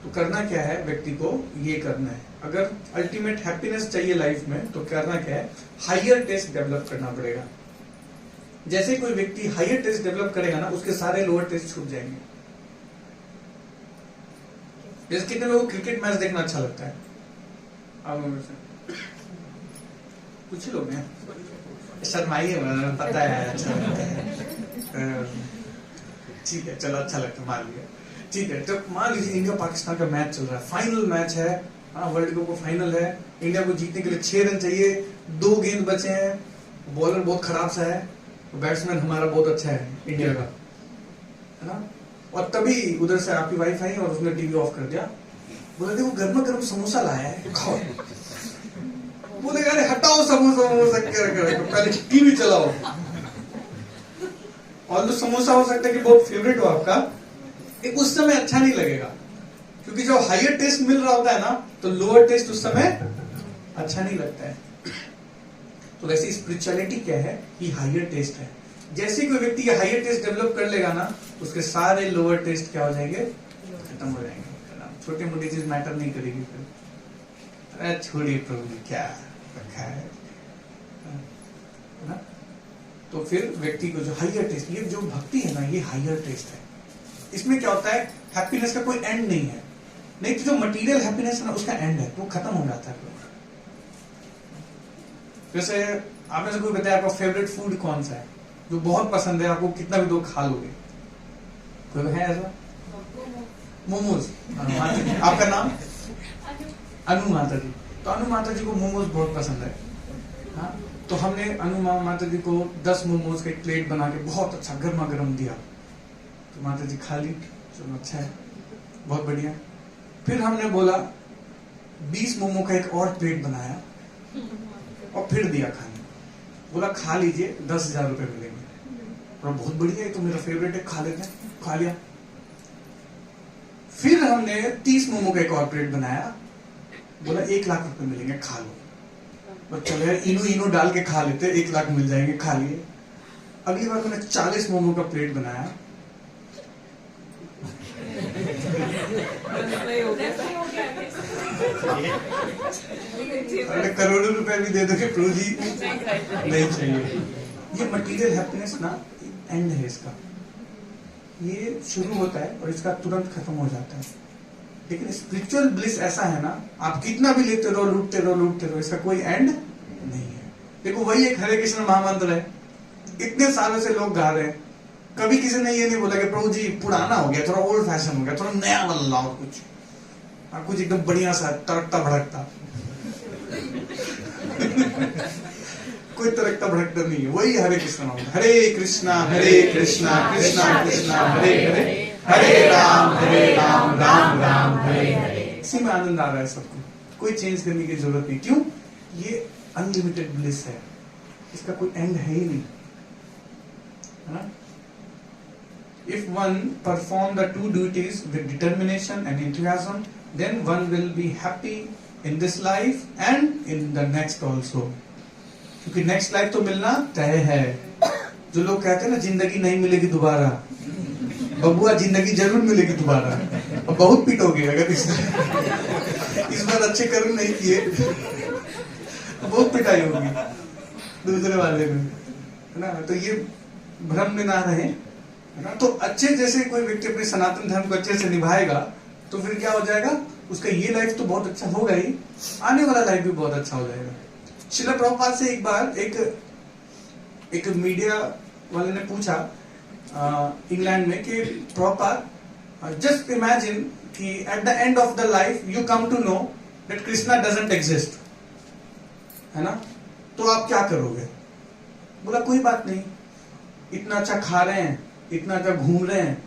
तो करना क्या है? व्यक्ति को ये करना है, अगर अल्टीमेट हैप्पीनेस चाहिए लाइफ में तो करना क्या है? हायर टेस्ट डेवलप करना पड़ेगा। जैसे कोई व्यक्ति हायर टेस्ट डेवलप करेगा ना, उसके सारे लोअर टेस्ट छूट जाएंगे। जैसे कितने लोगों को क्रिकेट मैच देखना अच्छा लगता है? कुछ लोग हैं, शर्माइए, पता है अच्छा लगता है। ठीक है, चलो अच्छा लगता है, मान लिया। ठीक है, तो मान लीजिए इंडिया पाकिस्तान का मैच चल रहा है, फाइनल मैच है, वर्ल्ड कप का फाइनल है। इंडिया को जीतने के लिए 6 रन चाहिए, 2 गेंद बचे हैं, बॉलर बहुत खराब सा है, बैट्समैन हमारा बहुत अच्छा है इंडिया का, है ना। और तभी उधर से आपकी वाइफ आई और उसने टीवी ऑफ कर दिया, बोला देखो गर्मा गर्म समोसा लाया है, खाओ। बोले अरे हटाओ समोसा पहले टीवी चलाओ। और जो समोसा हो सकता है कि बहुत फेवरेट हो आपका, एक उस समय अच्छा नहीं लगेगा, क्योंकि जो हायर टेस्ट मिल रहा होता है ना, तो लोअर टेस्ट उस समय अच्छा नहीं लगता है। तो वैसे स्पिरिचुअलिटी क्या है? ये हायर टेस्ट है। जैसे कोई व्यक्ति ये हायर टेस्ट डेवलप कर लेगा ना, उसके सारे लोअर टेस्ट क्या हो जाएंगे? खत्म हो जाएंगे। छोटी मोटी चीज मैटर नहीं करेगी फिर। अरे छोड़िए प्रभु ने क्या रखा है ना। तो फिर व्यक्ति को जो हायर टेस्ट, ये जो भक्ति है ना, ये हायर टेस्ट है। इसमें क्या होता है? हैप्पीनेस का कोई एंड नहीं है। नहीं तो जो मटेरियल हैप्पीनेस है ना, उसका एंड है, वो खत्म हो जाता है। जैसे आपने से कोई बताया आपका फेवरेट फूड कौन सा है, जो बहुत पसंद है, आपको कितना भी दो खा लोगे? कोई है ऐसा? मोमोज। आपका नाम? अनु माता जी। तो अनु माता जी को मोमोज बहुत पसंद है। हाँ, तो हमने अनु माता जी को 10 मोमोज का एक प्लेट बना के बहुत अच्छा गर्मा गर्म दिया। तो माता जी खा ली, चलो अच्छा है, बहुत बढ़िया। फिर हमने बोला 20 मोमो का एक और प्लेट बनाया और फिर दिया खाने। बोला खा लीजिए, 10,000 रुपए मिलेंगे। और बहुत बढ़िया है, तो मेरा फेवरेट है, खा लेते हैं। खा लिया। फिर हमने 30 मोमो का एक और प्लेट बनाया, बोला 1 लाख रुपए मिलेंगे, खा लो। चलो यार इनो डाल के खा लेते, 1 लाख मिल जाएंगे, खा लिए। अगली बार मैंने 40 मोमो का प्लेट बनाया, अरे करोड़ों रुपए भी दे दोगे प्रभु जी, नहीं चाहिए। ये मटेरियल हैप्पीनेस ना एंड है इसका, ये शुरू होता है और इसका तुरंत खत्म हो जाता है। लेकिन स्पिरिचुअल ब्लिस ऐसा है ना, आप कितना भी लेते रहो, लूटते रहो, लूटते रहो, इसका कोई एंड नहीं है। देखो वही एक हरे कृष्ण महामंत्र है, इतने सालों से लोग गा रहे हैं, कभी किसी ने ये नहीं बोला कि प्रभु जी पुराना हो गया, थोड़ा ओल्ड फैशन हो गया, थोड़ा नया वाला लाओ कुछ, कुछ एकदम बढ़िया सा तड़कता भड़कता। कोई तड़कता भड़कता नहीं है, वही हरे कृष्ण महामंत्र। हरे कृष्णा कृष्णा कृष्णा हरे हरे, हरे राम राम राम हरे हरे। इसी में आनंद आ रहा है सबको, कोई चेंज करने की जरूरत नहीं। क्यों? ये अनलिमिटेड ब्लिस है, इसका कोई एंड है ही नहीं, है ना। If one perform the 2 duties with determination and enthusiasm, then one will be happy in this life and in the next also. क्योंकि नेक्स्ट लाइफ तो मिलना तय है। जो लोग कहते हैं ना जिंदगी नहीं मिलेगी दोबारा, बबुआ जिंदगी जरूर मिलेगी दोबारा। और बहुत पीटोगे अगर इस बार अच्छे कर्म नहीं किए तो बहुत पिटाई होगी दूसरे वाले में, है ना। तो ये भ्रम में ना रहे, है ना। तो अच्छे जैसे कोई व्यक्ति अपने सनातन धर्म को अच्छे से निभाएगा तो फिर क्या हो जाएगा, उसका ये लाइफ तो बहुत अच्छा होगा ही, आने वाला लाइफ भी बहुत अच्छा हो जाएगा। श्रील प्रभुपाद से एक बार एक मीडिया वाले ने पूछा इंग्लैंड में कि प्रभुपाद जस्ट इमेजिन कि at the end of the life you come to know that Krishna doesn't exist, है ना, तो आप क्या करोगे? बोला कोई बात नहीं, इतना अच्छा खा रहे हैं, इतना अच्छा घूम रहे हैं,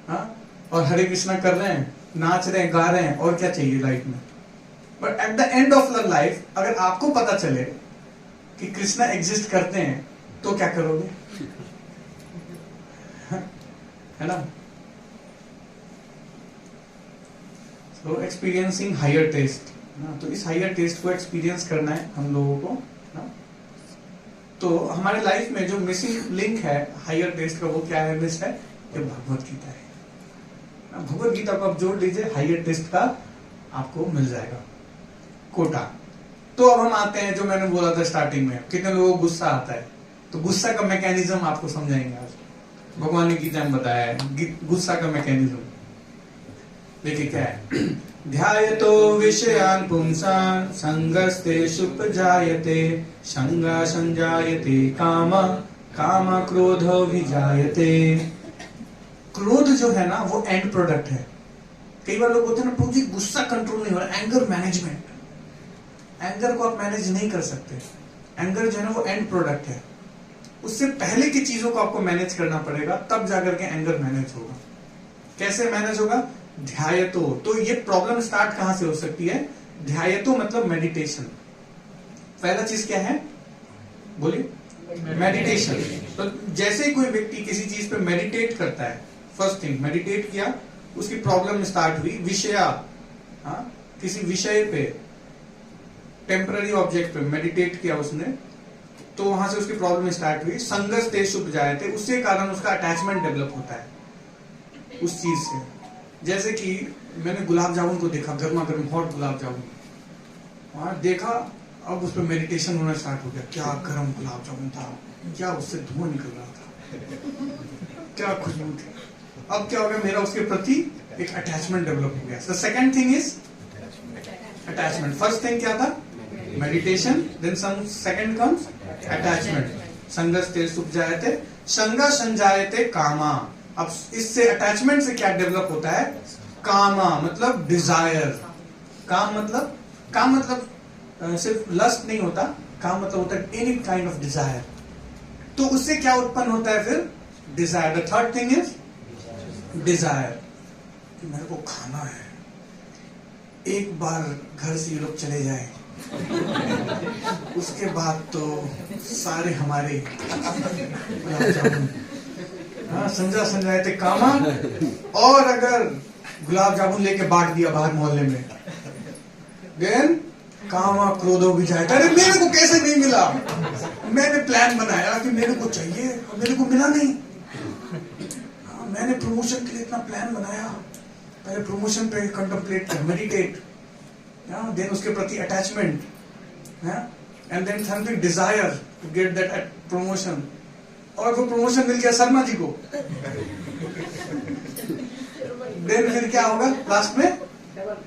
हाँ, और हरे कृष्णा कर रहे हैं, नाच रहे हैं, गा रहे हैं, और क्या चाहिए लाइफ में। But at the end of the life अगर आपको पता चले कि कृष्णा एग्जिस्ट करते हैं तो क्या करोगे? है ना। सो एक्सपीरियंसिंग हायर टेस्ट, तो इस हायर टेस्ट को एक्सपीरियंस करना है हम लोगों को, ना? तो हमारे लाइफ में जो मिसिंग लिंक है हायर टेस्ट का, वो क्या है? मिस है ये भगवत गीता है। भगवत गीता को आप जोड़ लीजिए, हायर टेस्ट का आपको मिल जाएगा कोटा। तो अब हम आते हैं जो मैंने बोला था स्टार्टिंग में, कितने लोगों को गुस्सा आता है, तो गुस्सा का मैकेनिज्म आपको समझाएंगे आज। भगवान ने गीता में बताया है गुस्सा का मैकेनिज्म। देखिए क्या है, ध्यायतो विषयान् पुंसान् संगस्तेषु उपजायते संगा संजायते काम काम क्रोधो विजायते। क्रोध जो है ना वो एंड प्रोडक्ट है। कई बार लोग बोलते हैं ना प्रभु जी गुस्सा कंट्रोल नहीं हो रहा, एंगर मैनेजमेंट, एंगर को आप मैनेज नहीं कर सकते। एंगर जो है ना वो एंड प्रोडक्ट है, उससे पहले की चीजों को आपको मैनेज करना पड़ेगा, तब जाकर के एंगर मैनेज होगा। कैसे मैनेज होगा? ध्यायतो। तो ये प्रॉब्लम स्टार्ट कहां से हो सकती है? ध्यायतो मतलब मेडिटेशन। पहला चीज क्या है बोलिए? मेडिटेशन। तो जैसे ही कोई व्यक्ति किसी चीज पे मेडिटेट करता है, फर्स्ट थिंग मेडिटेट किया, उसकी प्रॉब्लम स्टार्ट हुई, विषया, किसी विषय पे, टेम्पररी ऑब्जेक्ट पे मेडिटेट किया उसने, तो वहां से उसकी प्रॉब्लम स्टार्ट हुई। संगस तेज उपजायते, उससे कारण उसका अटैचमेंट डेवलप होता है उस चीज से। जैसे कि मैंने गुलाब जामुन को देखा, गर्मा गर्म हॉट गुलाब जामुन, वहां देखा, अब उस पर मेडिटेशन होना स्टार्ट हो गया। क्या गर्म गुलाब जामुन था, क्या उससे धुआं निकल रहा था, क्या खुशबू थी। अब क्या हो गया, मेरा उसके प्रति एक अटैचमेंट डेवलप हो गया। The second thing is attachment. First thing क्या था? Meditation, then some second comes attachment. संगस तेज उपजायते संगा संजायते कामा। अब इससे अटैचमेंट से क्या डेवलप होता है? कामा मतलब डिजायर। काम मतलब सिर्फ लस्ट नहीं होता, काम मतलब होता है एनी काइंड ऑफ डिजायर। तो उससे क्या उत्पन्न होता है फिर? Desire. The third thing is desire, कि मेरे को खाना है, एक बार घर से ये लोग चले जाए उसके बाद तो सारे हमारे संजा संजायते कामा। और अगर गुलाब जामुन लेके बांट दिया बाहर मोहल्ले में, देन कामा क्रोधो भी जाएगा। अरे मेरे को कैसे नहीं मिला? मैंने प्लान बनाया कि मेरे को चाहिए और मेरे को मिला नहीं। मैंने प्रमोशन के लिए इतना प्लान बनाया, पहले प्रमोशन पे कंटेम्पलेट कर, मेडिटेट, देन उसके प्रति attachment, and then third desire to get that promotion. और वो प्रमोशन मिल गया शर्मा जी को, देन फिर क्या होगा लास्ट में?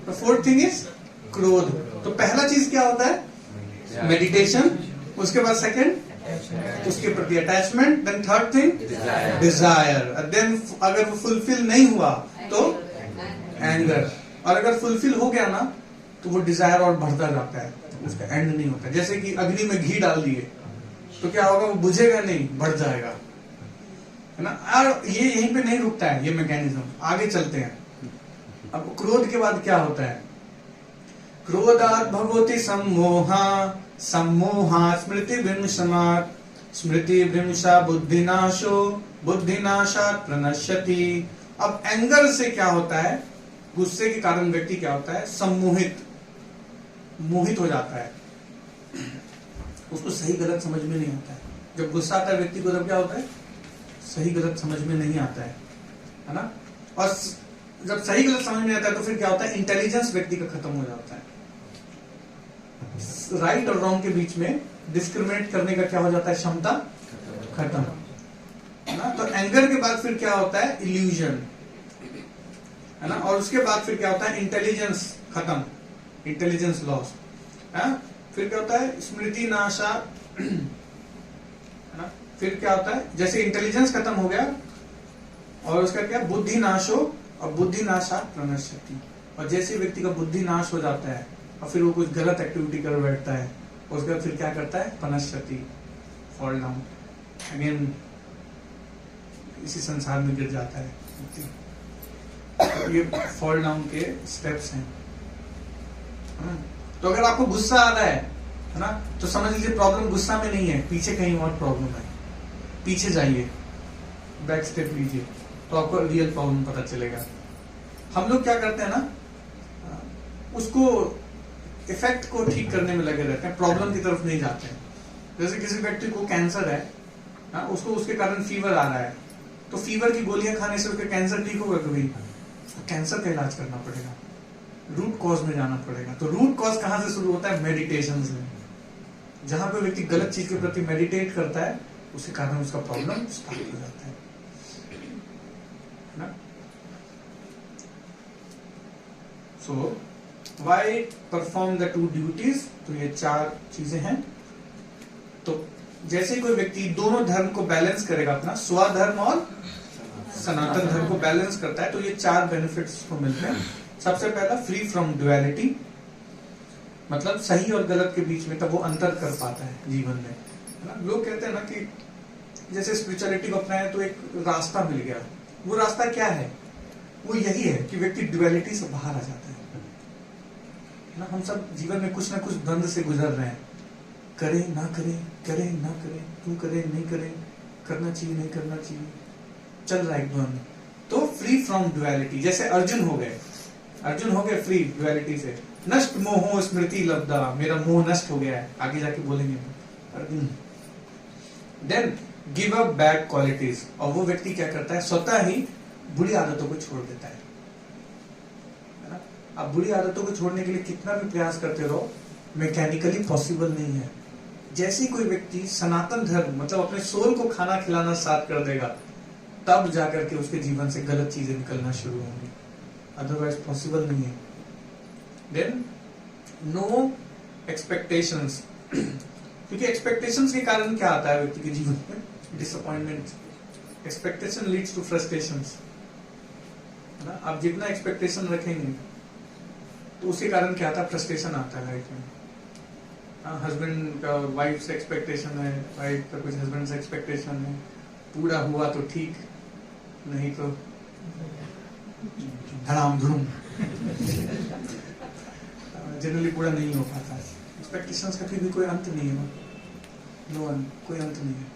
द फोर्थ थिंग इज क्रोध। तो पहला चीज क्या होता है? मेडिटेशन, उसके बाद सेकंड उसके प्रति attachment, then third thing desire, then अगर वो फुलफिल नहीं हुआ तो एंगर, और अगर फुलफिल हो गया ना तो वो डिजायर और बढ़ता जाता है, उसका एंड नहीं होता। जैसे कि अग्नि में घी डाल दिए तो क्या होगा? वो बुझेगा नहीं, बढ़ जाएगा, है ना। और ये यहीं पे नहीं रुकता है ये मैकेनिज्म, आगे चलते हैं। अब क्रोध के बाद क्या होता है? क्रोधात् भगवति सम्मोहा, सम्मोहा स्मृति भ्रंशमात्, स्मृति भ्रंशा बुद्धिनाशो, बुद्धिनाशात् प्रणश्यति। अब एंगर से क्या होता है? गुस्से के कारण व्यक्ति क्या होता है? सम्मोहित, मोहित हो जाता है, उसको सही गलत समझ में नहीं आता है। जब गुस्सा आता है व्यक्ति को, तब क्या होता है? सही गलत समझ में नहीं आता है ना। और जब सही गलत समझ में आता है तो फिर क्या होता है, इंटेलिजेंस व्यक्ति का खत्म हो जाता है। राइट और रॉन्ग के बीच में डिस्क्रिमिनेट करने का क्या हो जाता है, क्षमता खत्म है ना। तो एंगर के बाद फिर क्या होता है, इल्यूजन है ना। और उसके बाद फिर क्या होता है, इंटेलिजेंस खत्म, इंटेलिजेंस लॉस है। फिर क्या होता है, स्मृति नाशा है ना। फिर क्या होता है, जैसे इंटेलिजेंस खत्म हो गया और उसका क्या, बुद्धि नाश हो, और बुद्धि नाशा प्रणश्यति। और जैसे व्यक्ति का बुद्धि नाश हो जाता है और फिर वो कुछ गलत एक्टिविटी कर बैठता है, उसके बाद फिर क्या करता है, प्रणश्यति, फॉल डाउन अगेन, इसी संसार में गिर जाता है। तो ये फॉल डाउन के स्टेप्स हैं। तो अगर आपको गुस्सा आ रहा है ना, तो समझ लीजिए प्रॉब्लम गुस्सा में नहीं है, पीछे कहीं और प्रॉब्लम है। पीछे जाइए, बैक स्टेप लीजिए, तो आपको रियल प्रॉब्लम पता चलेगा। हम लोग क्या करते हैं ना, उसको इफेक्ट को ठीक करने में लगे रहते हैं, प्रॉब्लम की तरफ नहीं जाते हैं। जैसे किसी व्यक्ति को कैंसर है ना, उसको उसके कारण फीवर आ रहा है, तो फीवर की गोलियां खाने से उसका कैंसर ठीक होगा कभी? कैंसर का इलाज करना पड़ेगा, रूट कॉज में जाना पड़ेगा। तो रूट कॉज कहां से शुरू होता है, मेडिटेशन से। जहां पे व्यक्ति गलत चीज के प्रति मेडिटेट करता है, उसके कारण उसका प्रॉब्लम स्टार्ट हो जाता है ना। सो वाई परफॉर्म द 2 ड्यूटीज, तो ये 4 चीजें हैं। तो जैसे कोई व्यक्ति दोनों धर्म को बैलेंस करेगा, अपना स्वधर्म और सनातन धर्म को बैलेंस करता है, तो ये 4 बेनिफिट्स को मिलते हैं। सबसे पहला, फ्री फ्रॉम डुअलिटी, मतलब सही और गलत के बीच में तब वो अंतर कर पाता है जीवन में, है ना। लोग कहते हैं ना कि जैसे स्पिरिचुअलिटी को अपनाया तो एक रास्ता मिल गया। वो रास्ता क्या है, वो यही है कि व्यक्ति डुअलिटी से बाहर आ जाता है ना। हम सब जीवन में कुछ ना कुछ द्वंद से गुजर रहे हैं, करे ना करे, करे ना करे, तू करे नहीं करे, करना चाहिए नहीं करना चाहिए, चल रहा है एक द्वंद। तो फ्री फ्रॉम डुअलिटी, जैसे अर्जुन हो गए फ्री डुअलिटी से। नष्ट मोह स्मृति लब्धा, मेरा मोह नष्ट हो गया है, आगे जाके बोलेंगे Arjun. Then give up bad qualities, और वो व्यक्ति क्या करता है, स्वतः ही बुरी आदतों को छोड़ देता है ना। अब बुरी आदतों को छोड़ने के लिए कितना भी प्रयास करते रहो, मैकेनिकली पॉसिबल नहीं है। जैसे कोई व्यक्ति सनातन धर्म मतलब अपने सोल को खाना खिलाना स्टार्ट कर देगा, तब जाकर के उसके जीवन से गलत चीजें निकलना शुरू होंगी, अदरवाइज पॉसिबल नहीं है। देन नो एक्सपेक्टेशंस, क्योंकि एक्सपेक्टेशंस के कारण क्या आता है व्यक्ति के जीवन में, disappointment. Expectation leads to frustrations, है ना। आप जितना एक्सपेक्टेशन रखेंगे तो उसके कारण क्या आता है, फ्रस्ट्रेशन आता है लाइफ में। हस्बैंड का वाइफ से एक्सपेक्टेशन है, वाइफ का कुछ हस्बैंड से एक्सपेक्टेशन है, पूरा हुआ तो ठीक, नहीं तो धड़ाम धूम। जनरली पूरा नहीं हो पाता। एक्सपेक्टेशंस का भी कोई अंत नहीं है, कोई अंत नहीं है।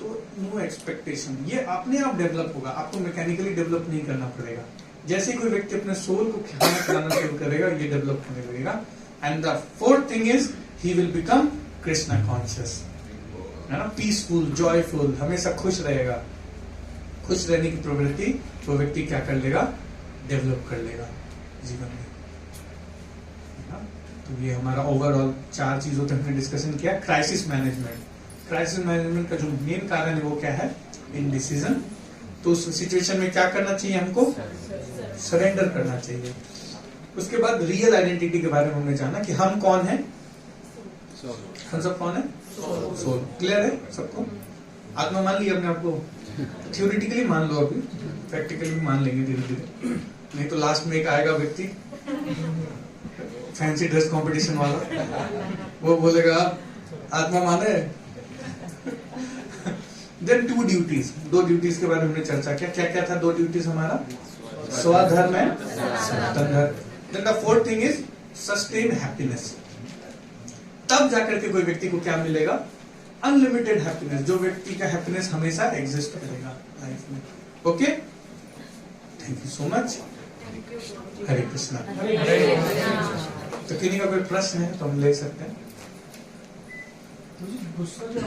तो नो एक्सपेक्टेशन, ये अपने आप डेवलप होगा, आपको मैकेनिकली डेवलप नहीं करना पड़ेगा। जैसे कोई व्यक्ति अपने सोल को खाना खिलाना शुरू करेगा, ये डेवलप होने लगेगा। And the 4th thing is he will become Krishna conscious, है ना। पीसफुल, जॉयफुल, हमेशा खुश रहेगा। खुश रहने की प्रवृत्ति वो व्यक्ति क्या कर लेगा, डेवलप कर लेगा जीवन में। तो ये हमारा ओवरऑल 4 चीजों तक हमने डिस्कशन किया। क्राइसिस मैनेजमेंट का जो मेन कारण है वो क्या है, इनडिसीजन। तो उस सिचुएशन में क्या करना चाहिए, हमको सरेंडर करना चाहिए। उसके बाद रियल आइडेंटिटी के बारे में हमने जाना कि हम कौन है, हम सब कौन है, सोल। क्लियर है सबको? आत्मा मान लिया अपने आपको, थ्योरेटिकली मान लो, अभी प्रैक्टिकली भी मान लेंगे धीरे धीरे, नहीं तो लास्ट में एक आएगा व्यक्ति फैंसी ड्रेस कंपटीशन वाला, वो बोलेगा आत्मा माने। देन 2 ड्यूटीज, 2 ड्यूटीज के बारे में हमने चर्चा किया। क्या क्या था 2 ड्यूटीज हमारा, स्वधर्म है, सनातन धर्म। Then the 4th thing is sustain happiness. तब जाकर के कोई व्यक्ति को क्या मिलेगा, अनलिमिटेड हैप्पीनेस, जो व्यक्ति का हैप्पीनेस हमेशा एग्जिस्ट करेगा लाइफ में। Okay, thank you so much. Hare Krishna. तो किन्हीं का कोई प्रश्न है तो हम ले सकते हैं। गुस्सा जो